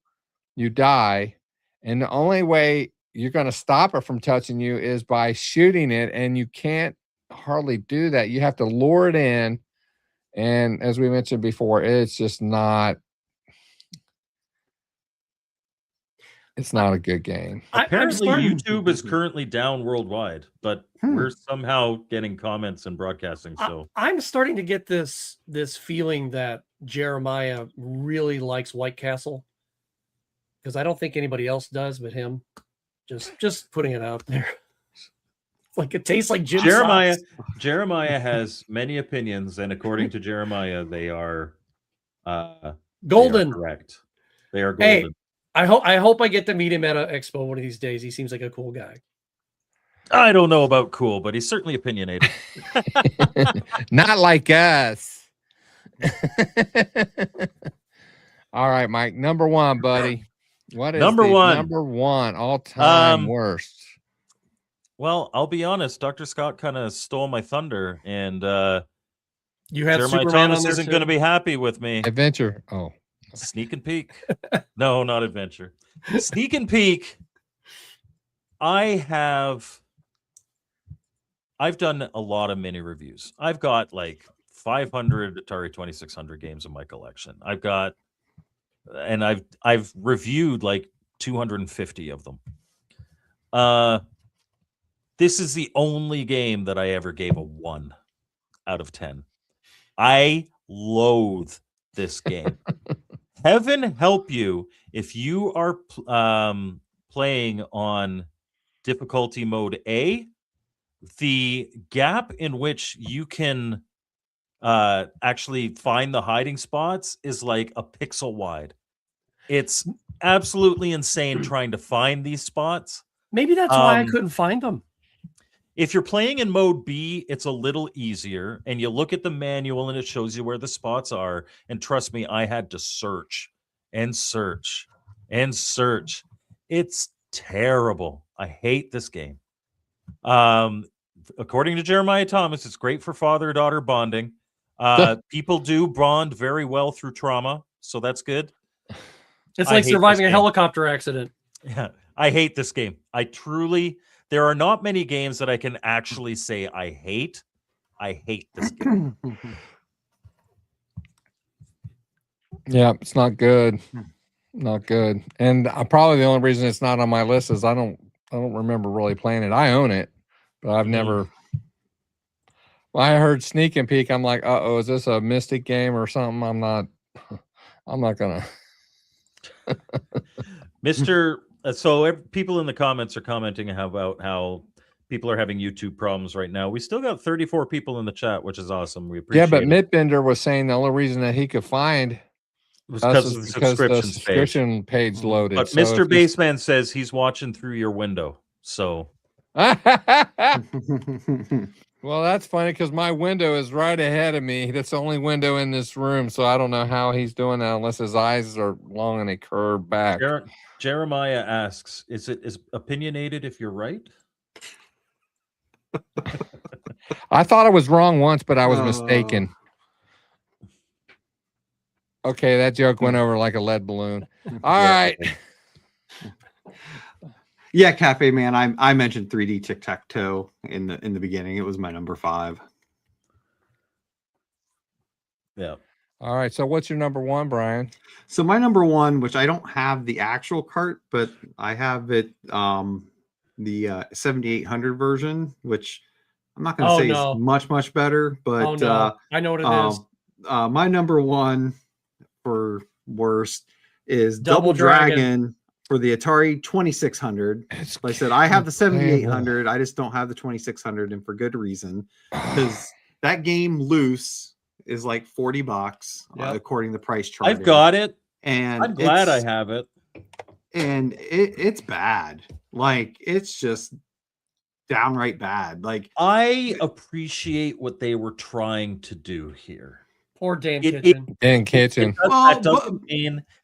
you die. And the only way you're going to stop it from touching you is by shooting it. And you can't hardly do that. You have to lure it in. And as we mentioned before, it's not a good game. I'm Apparently, starting. YouTube is currently down worldwide, but we're somehow getting comments and broadcasting. So I'm starting to get this feeling that Jeremiah really likes White Castle, because I don't think anybody else does but him. Just putting it out there. Like it tastes like Jim Jeremiah socks. Jeremiah has many opinions, and according to Jeremiah, they are Golden. correct. They are Hey, golden. I hope I get to meet him at an expo one of these days. He seems like a cool guy. I don't know about cool, but he's certainly opinionated. Not like us. All right, Mike. Number 1, buddy. What is Number the one? number 1 all-time worst? Well, I'll be honest. Dr. Scott kind of stole my thunder, and You have Jeremiah Superman Thomas on there isn't too? going to be happy with me. Adventure. Oh, Sneak and peek. No, not adventure. Sneak and peek. I've done a lot of mini reviews. I've got like 500 Atari 2600 games in my collection. I've reviewed like 250 of them. This is the only game that I ever gave a 1 out of 10. I loathe this game. Heaven help you if you are playing on difficulty mode A. The gap in which you can actually find the hiding spots is like a pixel wide. It's absolutely insane trying to find these spots. Maybe that's why I couldn't find them. If you're playing in mode B, it's a little easier, and you look at the manual and it shows you where the spots are. And trust me, I had to search and search and search. It's terrible. I hate this game. According to Jeremiah Thomas, it's great for father-daughter bonding. People do bond very well through trauma, so that's good. It's like surviving a helicopter accident. Yeah, I hate this game. There are not many games that I can actually say I hate. I hate this game. Yeah, it's not good. Not good. And probably the only reason it's not on my list is I don't remember really playing it. I own it, but I've never. When I heard Sneak and Peek, I'm like, uh-oh, is this a Mystic game or something? I'm not gonna. Mr. So people in the comments are commenting about how people are having YouTube problems right now. We still got 34 people in the chat, which is awesome. We appreciate it. Yeah, but Mitbender was saying the only reason that he could find was because of the subscription page loaded. But so Mr. Baseman says he's watching through your window. So well, that's funny because my window is right ahead of me. That's the only window in this room, so I don't know how he's doing that unless his eyes are long and they curve back. Jeremiah asks, is opinionated if you're right? I thought I was wrong once, but I was mistaken. Okay, that joke went over like a lead balloon. All right. Yeah, Cafe Man. I mentioned 3D Tic-Tac-Toe in the beginning. It was my number 5. Yeah. All right. So what's your number 1, Brian? So my number 1, which I don't have the actual cart, but I have it the 7800 version, which I'm not going to say is much better, but I know what it is. My number 1 for worst is Double Dragon for the Atari 2600. Like I said, I have the 7800. I just don't have the 2600, and for good reason, because that game loose is like $40 according to the price chart. I've got it, and I'm glad I have it. And it's bad. Like, it's just downright bad. Like, I appreciate what they were trying to do here. Poor Dan It- Kitchen. Dan Kitchen. Well,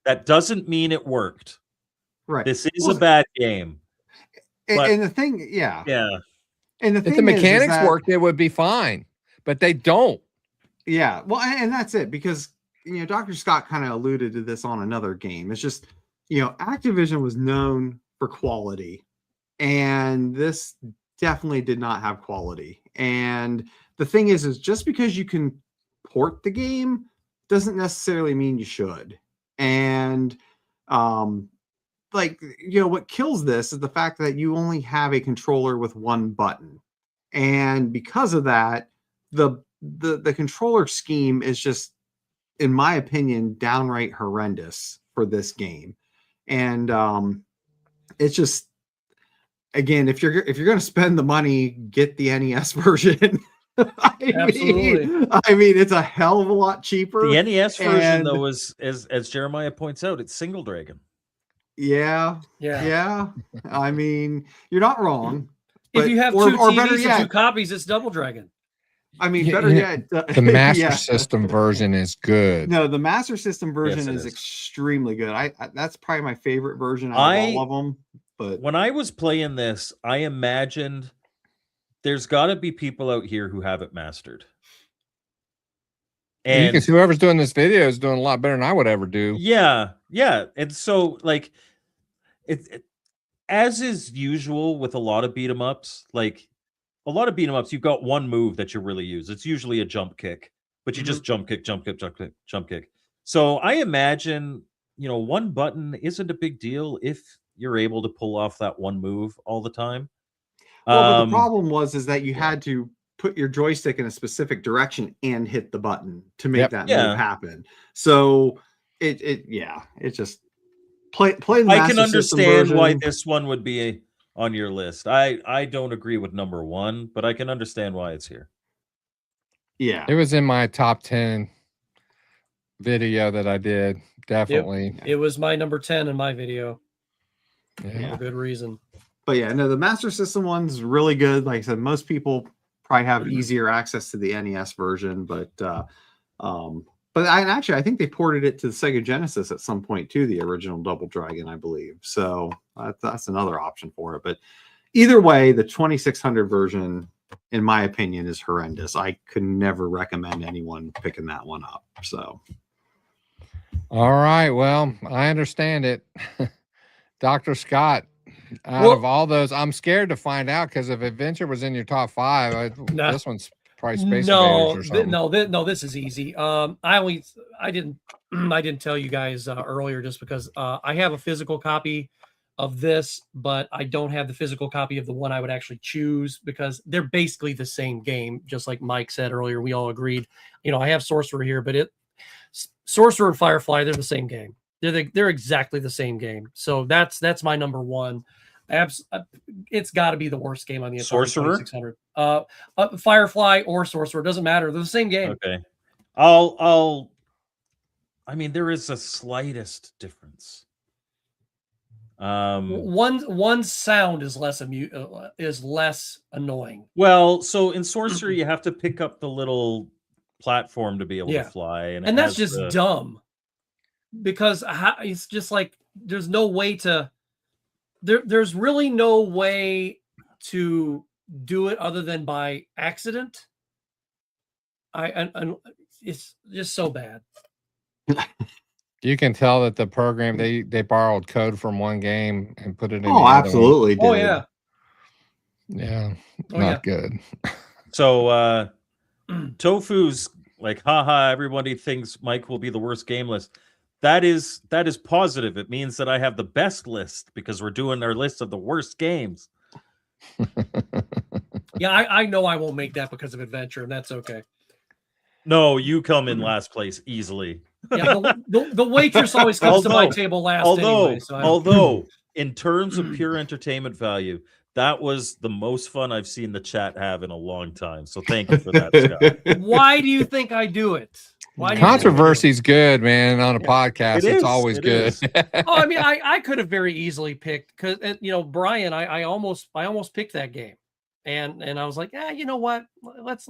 that doesn't mean it worked. right. This is Well, a bad game. but- and the thing, yeah. And the If the thing is mechanics that, worked, it would be fine, but they don't. yeah. Well, and that's it, because Dr. Scott kind of alluded to this on another game. It's just, Activision was known for quality, and this definitely did not have quality. And the thing is just because you can port the game doesn't necessarily mean you should. And what kills this is the fact that you only have a controller with one button, and because of that, the controller scheme is just, in my opinion, downright horrendous for this game. And it's just, again, if you're going to spend the money, get the NES version. Absolutely. I mean, it's a hell of a lot cheaper. The NES version, and- though, is as Jeremiah points out, it's single dragon. Yeah. I mean, you're not wrong. If you have or two TVs better and yet, two copies, it's Double Dragon. I mean, Yeah, better yet, The Master yeah. System version is good. No, the Master System version Yes, it is is. extremely good. I that's probably my favorite version out of all of them. But When I was playing this, I imagined there's got to be people out here who have it mastered. And Because whoever's doing this video is doing a lot better than I would ever do. yeah. And so, like, it as is usual with a lot of beat 'em ups, like a lot of beat 'em ups, you've got one move that you really use. It's usually a jump kick, but you just jump kick, jump kick, jump kick, jump kick. So I imagine, one button isn't a big deal if you're able to pull off that one move all the time. But the problem is that you had to put your joystick in a specific direction and hit the button to make that move happen. So it's just play the I Master can System understand why version. this one would be on your list. I don't agree with number 1, but I can understand why it's here. Yeah. It was in my top 10 video that I did. Definitely. It was my number 10 in my video Yeah. for good reason. But yeah, no, the Master System one's really good. Like I said, most people probably have easier access to the NES version, but I think they ported it to the Sega Genesis at some point too, the original Double Dragon, I believe. So that's another option for it. But either way, the 2600 version, in my opinion, is horrendous. I could never recommend anyone picking that one up. So, All right. Well, I understand it. Dr. Scott, out of all those, I'm scared to find out, because if Adventure was in your top 5, this one's probably Space Invaders or something. No, this is easy. I didn't tell you guys earlier, just because I have a physical copy of this, but I don't have the physical copy of the one I would actually choose, because they're basically the same game. Just like Mike said earlier, we all agreed. I have Sorcerer here, but Sorcerer and Firefly, they're the same game. They're exactly the same game. So that's my number 1. It's got to be the worst game on the Atari Sorcerer? 2600. Firefly or Sorcerer, doesn't matter. They're the same game. Okay. I mean, there is a slightest difference. One sound is less annoying. Well, so in Sorcerer, you have to pick up the little platform to be able to fly, and that's just dumb, because it's just like there's no way to. There's really no way to do it other than by accident. And it's just so bad. You can tell that the program, they borrowed code from one game and put it in the oh, other absolutely. Oh did. yeah. Yeah, Oh, not good. So Tofu's like, haha, everybody thinks Mike will be the worst game list. That is positive. It means that I have the best list, because we're doing our list of the worst games. Yeah, I know I won't make that because of Adventure, and that's okay. No, you come in last place easily. Yeah, the waitress always comes to my table last. Although, in terms of pure entertainment value, that was the most fun I've seen the chat have in a long time. So thank you for that, Scott. Why do you think I do it? Why do you Controversy's good, man. On a podcast, It it's is, always it good. is. Oh, I mean, I could have very easily picked because Brian, I almost picked that game, and I was like, yeah, you know what? Let's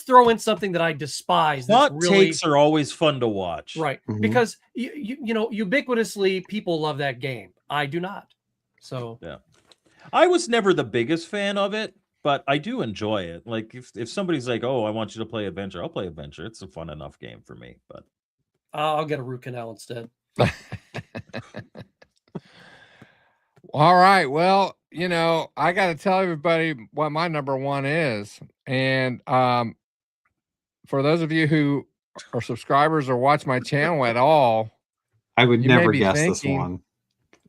throw in something that I despise. That's Hot really takes are always fun to watch. right Mhm. because ubiquitously people love that game. I do not. So Yeah. I was never the biggest fan of it, but I do enjoy it. Like if somebody's like, "Oh, I want you to play Adventure," I'll play Adventure. It's a fun enough game for me. But I'll get a root canal instead. All right. Well, I got to tell everybody what my number one is. And for those of you who are subscribers or watch my channel at all, I would you may never be guess this thinking- one.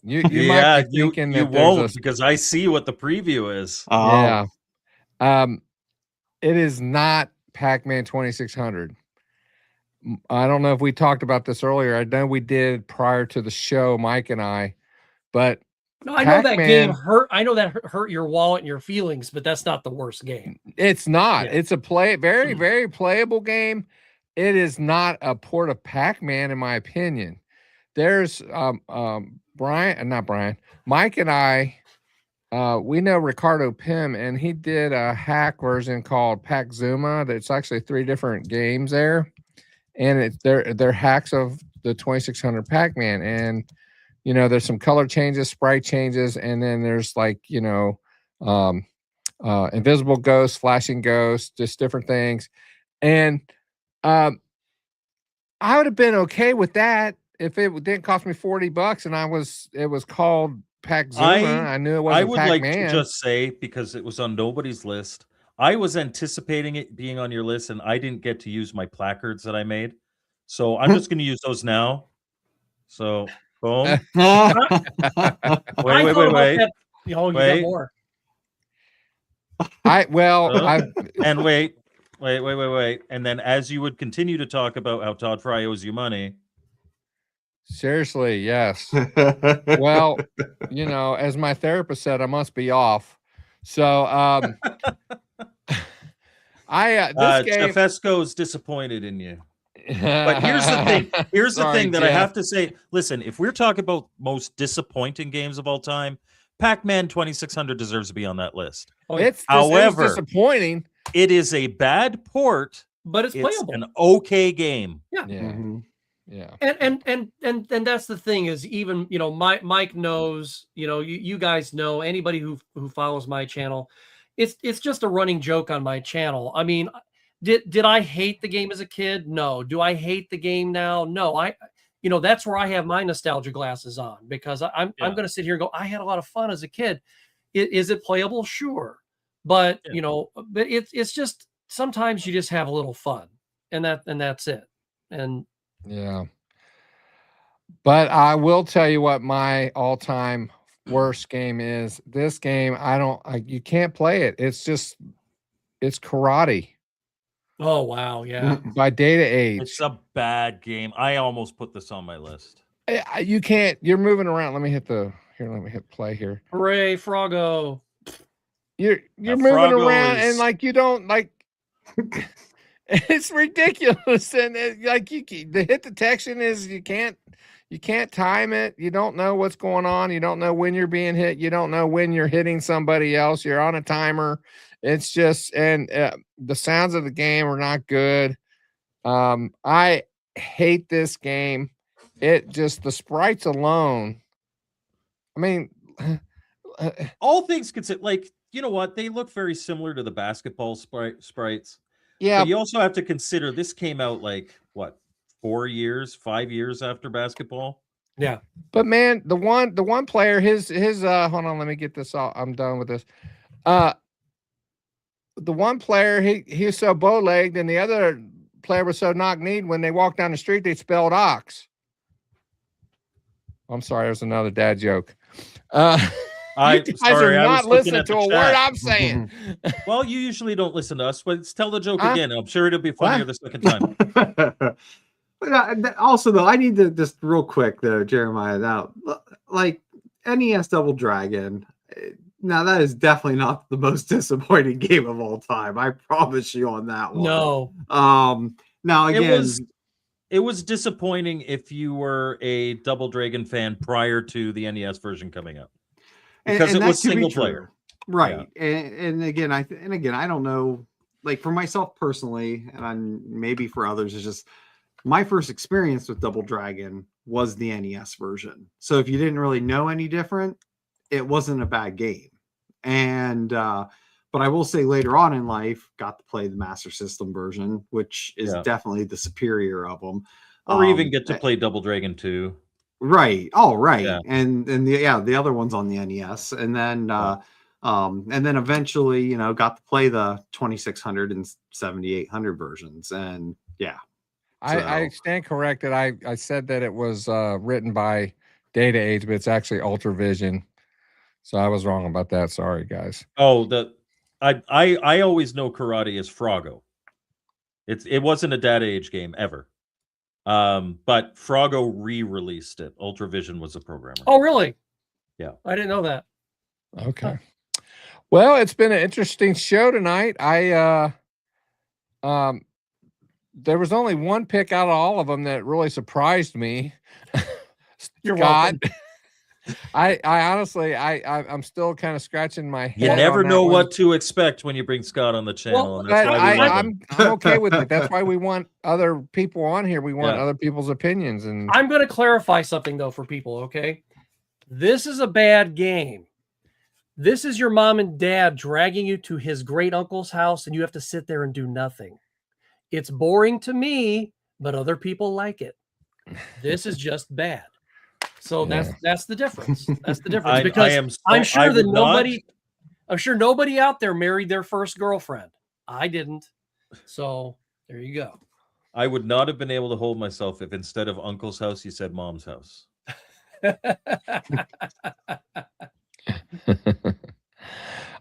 you might be you thinking you that there's won't a because I see what the preview is. yeah. It is not Pac-Man 2600. I don't know if we talked about this earlier. I know we did prior to the show, Mike and I, but No, I know that game Pac-Man- hurt. I know that hurt your wallet and your feelings, but that's not the worst game. it's not. Yeah. It's a very, very playable game. It is not a port of Pac-Man, in my opinion. There's Mike and I, we know Ricardo Pym, and he did a hack version called Pac Zuma. That's actually 3 different games there, and they're hacks of the 2600 Pac-Man. And there's some color changes, sprite changes, and then there's invisible ghosts, flashing ghosts, just different things. And I would have been okay with that if it didn't cost me $40 and it was called Pac Zuma. I knew it wasn't I would Pac-Man. like to just say, because it was on nobody's list, I was anticipating it being on your list, and I didn't get to use my placards that I made. So I'm just going to use those now. So, boom. Wait. That, Wait. you got Wait. more. And wait. And then as you would continue to talk about how Todd Fry owes you money. Seriously, yes. Well, as my therapist said, I must be off. So this game, Jeff Esco's disappointed in you. But here's the thing. Here's the thing that I have to say. Listen, if we're talking about most disappointing games of all time, Pac-Man 2600 deserves to be on that list. However, disappointing. It is a bad port, but it's playable. An okay game. Yeah. Mm-hmm. Yeah. And that's the thing is, even Mike knows, you guys know, anybody who follows my channel, it's just a running joke on my channel. I mean, did I hate the game as a kid? No. Do I hate the game now? No. That's where I have my nostalgia glasses on, because I'm going to sit here and go, I had a lot of fun as a kid. Is it playable? Sure. But but it's just, sometimes you just have a little fun, and that's it. And yeah. But I will tell you what my all-time worst game is. This game, you can't play it. It's karate. Oh wow, yeah. By Data Age. It's a bad game. I almost put this on my list. You can't. You're moving around. Let me hit play here. Hooray, Froggo. You're moving around and you don't it's ridiculous. And the hit detection is you can't time it. You don't know what's going on. You don't know when you're being hit. You don't know when you're hitting somebody else. You're on a timer. It's just, and the sounds of the game are not good. I hate this game. The sprites alone. I mean, all things considered, you know what? They look very similar to the basketball sprites. Yeah. But you also have to consider this came out 5 years after basketball. Yeah. But man, the one player, his hold on, let me get this all. I'm done with this. The one player, he was so bow-legged, and the other player was so knock-kneed, when they walked down the street, they spelled ox. I'm sorry, there's another dad joke. You guys are not listening to a word I'm saying. Well, you usually don't listen to us, but tell the joke again. I'm sure it'll be funnier the second time. But also, though, I need to just real quick, though, Jeremiah, now, NES Double Dragon, now that is definitely not the most disappointing game of all time. I promise you on that one. No. Now again, It was disappointing if you were a Double Dragon fan prior to the NES version coming out, because it that was could be single true. player. Right. And again, I don't know, like for myself personally, and maybe for others, it's just my first experience with Double Dragon was the NES version. So if you didn't really know any different, it wasn't a bad game. And but I will say later on in life, got to play the Master System version, which is definitely the superior of them. Or even get to play Double Dragon 2. Right. Oh, right. Yeah. And the other one's on the NES. And then eventually, got to play the 2600 and 7800 versions. And yeah. I stand corrected. I said that it was written by Data Age, but it's actually Ultravision. So I was wrong about that. Sorry, guys. Oh, I always know karate as Froggo. It wasn't a Data Age game ever. But Froggo re-released it. Ultravision was the programmer. Oh, really? Yeah. I didn't know that. Okay. Well, it's been an interesting show tonight. There was only one pick out of all of them that really surprised me. You're Scott. welcome. I honestly, I'm still kind of scratching my head. You never on that know one. what to expect when you bring Scott on the channel. Well, and that's But why we love him. I'm okay with it. That's why we want other people on here. We want Yeah. other people's opinions. And I'm going to clarify something, though, for people, okay? This is a bad game. This is your mom and dad dragging you to his great uncle's house, and you have to sit there and do nothing. It's boring to me, but other people like it. This is just bad. So that's the difference. That's the difference. Because I'm sure that I'm sure nobody out there married their first girlfriend. I didn't. So there you go. I would not have been able to hold myself if instead of uncle's house, you said mom's house.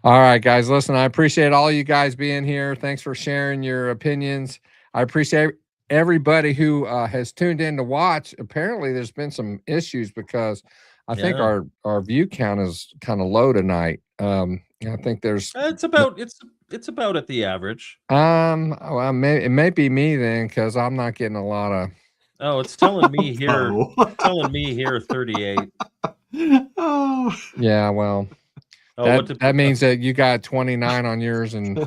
all right, guys, listen, I appreciate all you guys being here. Thanks for sharing your opinions. I appreciate everybody who has tuned in to watch. Apparently there's been some issues because I think our view count is kind of low tonight. I think there's it's about at the average. Well, it may be me then, because I'm not getting a lot of. Oh, it's telling me here. Telling me here 38. Oh yeah, well, that means that you got 29 on yours, and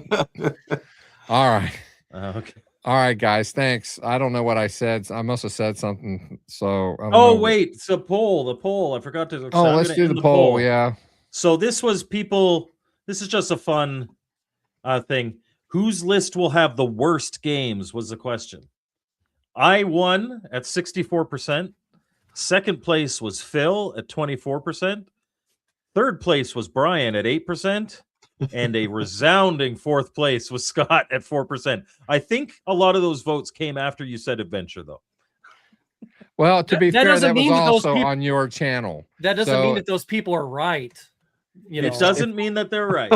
all right. Okay. All right, guys. Thanks. I don't know what I said. I must have said something. So. I don't Oh know. wait, it's the poll. The poll. I forgot to. Oh, let's do the poll. Yeah. So this was people. This is just a fun thing. Whose list will have the worst games was the question. I won at 64%. Second place was Phil at 24%. Third place was Brian at 8%. And a resounding fourth place was Scott at 4%. I think a lot of those votes came after you said adventure, though. Well, to be fair, that was also people, on your channel. That doesn't mean that those people are right. You know, it doesn't mean that they're right.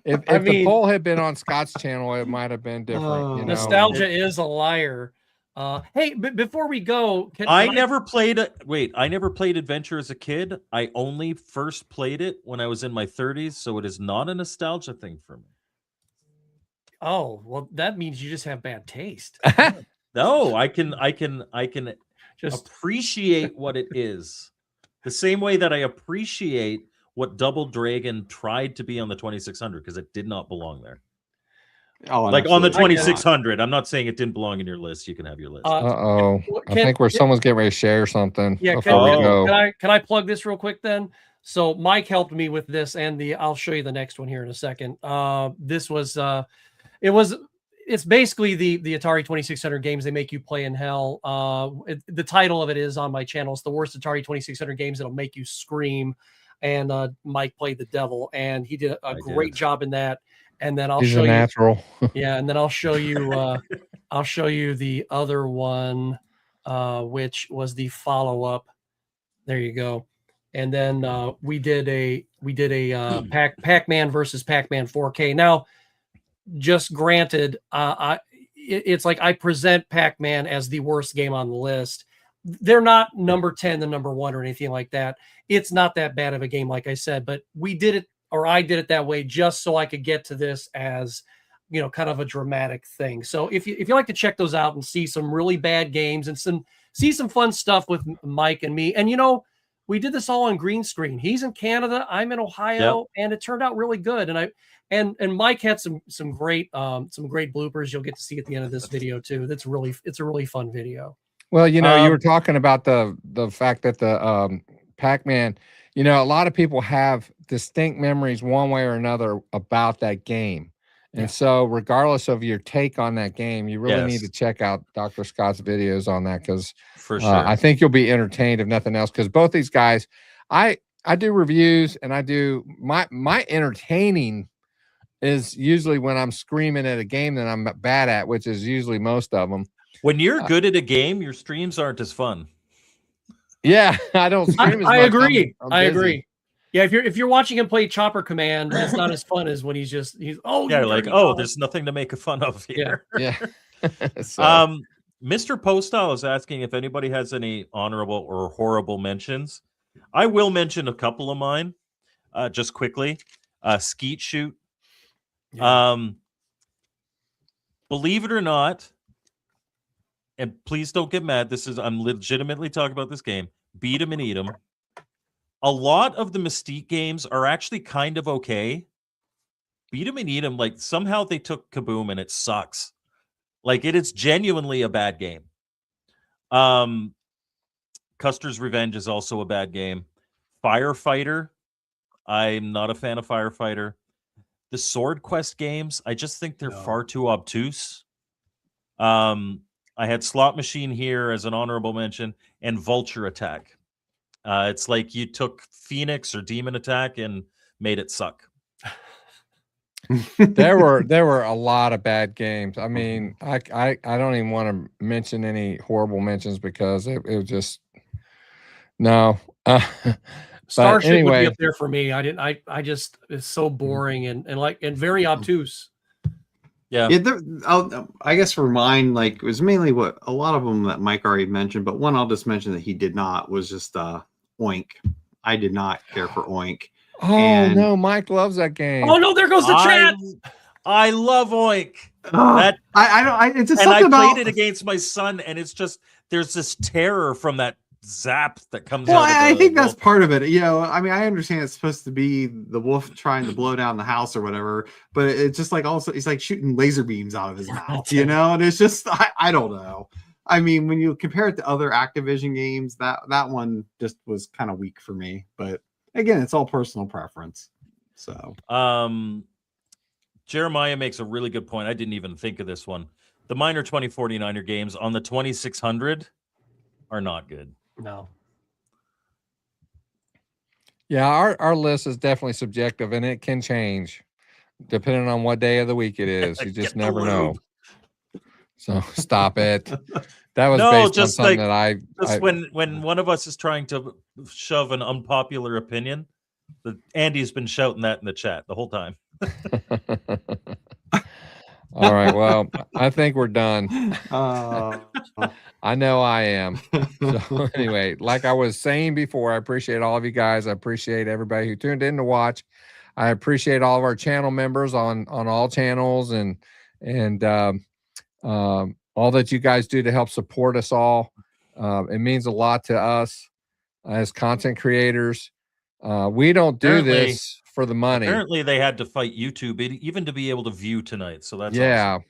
If the poll had been on Scott's channel, it might have been different. You know? Nostalgia is a liar. Hey, but before we go, I never played Adventure as a kid. I only first played it when I was in my 30s, so it is not a nostalgia thing for me. Oh, well, that means you just have bad taste. No, I can just appreciate what it is. The same way that I appreciate what Double Dragon tried to be on the 2600, because it did not belong there. Oh, like on the 2600. I'm not saying it didn't belong in your list. You can have your list. I think someone's getting ready to share something. Yeah, can I plug this real quick then? So Mike helped me with this, and I'll show you the next one here in a second. This was it's basically the Atari 2600 games they make you play in hell. The title of it is on my channel. It's the worst Atari 2600 games that'll make you scream. And Mike played the devil, and he did a great job in that. And then I'll show you natural. Yeah, and then I'll show you I'll show you the other one, which was the follow-up. There you go. And then we did a Pac-Man versus Pac-Man 4K. Now, just granted, it's like I present Pac-Man as the worst game on the list. They're not number 10, the number 1 or anything like that. It's not that bad of a game, like I said, but we did it, or I did it that way just so I could get to this as you know, kind of a dramatic thing. So if you like to check those out and see some really bad games and see some fun stuff with Mike and me, and you know, we did this all on green screen. He's in Canada, I'm in Ohio, and it turned out really good. And Mike had some great bloopers you'll get to see at the end of this video too. It's a really fun video. Well, you know, you were talking about the fact that the Pac-Man, you know, a lot of people have distinct memories one way or another about that game. And so regardless of your take on that game, you really need to check out Dr. Scott's videos on that, because for sure, I think you'll be entertained if nothing else, because both these guys, I do reviews and I do my entertaining is usually when I'm screaming at a game that I'm bad at, which is usually most of them. When you're good at a game, your streams aren't as fun. Yeah, I don't scream as much. I agree. I'm busy. Agree. Yeah, if you're watching him play Chopper Command, it's not as fun as when he's like, oh, there's nothing to make fun of here. Yeah. So. Mr. Postal is asking if anybody has any honorable or horrible mentions. I will mention a couple of mine, just quickly. Skeet Shoot. Yeah. Believe it or not, and please don't get mad, I'm legitimately talking about this game. Beat 'em and eat 'em. A lot of the Mystique games are actually kind of okay. Beat 'em and eat 'em, like somehow they took Kaboom and it sucks. Like it is genuinely a bad game. Custer's Revenge is also a bad game. Firefighter, I'm not a fan of Firefighter. The Sword Quest games, I just think they're far too obtuse. I had Slot Machine here as an honorable mention, and Vulture Attack. It's like you took Phoenix or Demon Attack and made it suck. there were a lot of bad games. I mean, I don't even want to mention any horrible mentions because it was just no. Starship anyway, would be up there for me. I just, it's so boring and very obtuse. Yeah. I guess for mine, like it was mainly what a lot of them that Mike already mentioned, but one I'll just mention that he did not was just Oink. I did not care for Oink. Oh no, Mike loves that game. Oh no, there goes the chat. I love Oink. It's just and something I played about it against my son, and it's just there's this terror from that zap that comes out. I think that's part of it. You know, I mean, I understand it's supposed to be the wolf trying to blow down the house or whatever, but it's just like also he's like shooting laser beams out of his mouth, you know, and it's just I don't know. I mean, when you compare it to other Activision games, that one just was kind of weak for me. But again, it's all personal preference. So Jeremiah makes a really good point. I didn't even think of this one. The minor 2049er games on the 2600 are not good. No. Yeah, our list is definitely subjective, and it can change depending on what day of the week it is. You just never know. So stop it. That was based on something that when one of us is trying to shove an unpopular opinion, Andy's been shouting that in the chat the whole time. All right. Well, I think we're done. I know I am. So anyway, like I was saying before, I appreciate all of you guys. I appreciate everybody who tuned in to watch. I appreciate all of our channel members on all channels and all that you guys do to help support us all. It means a lot to us as content creators. We don't do this for the money. Apparently they had to fight YouTube even to be able to view tonight. So that's awesome.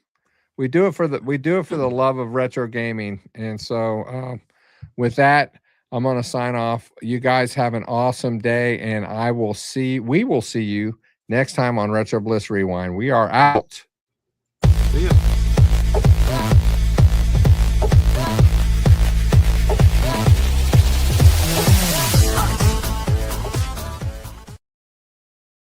We do it for the love of retro gaming. And so with that, I'm going to sign off. You guys have an awesome day, and we will see you next time on Retro Bliss Rewind. We are out.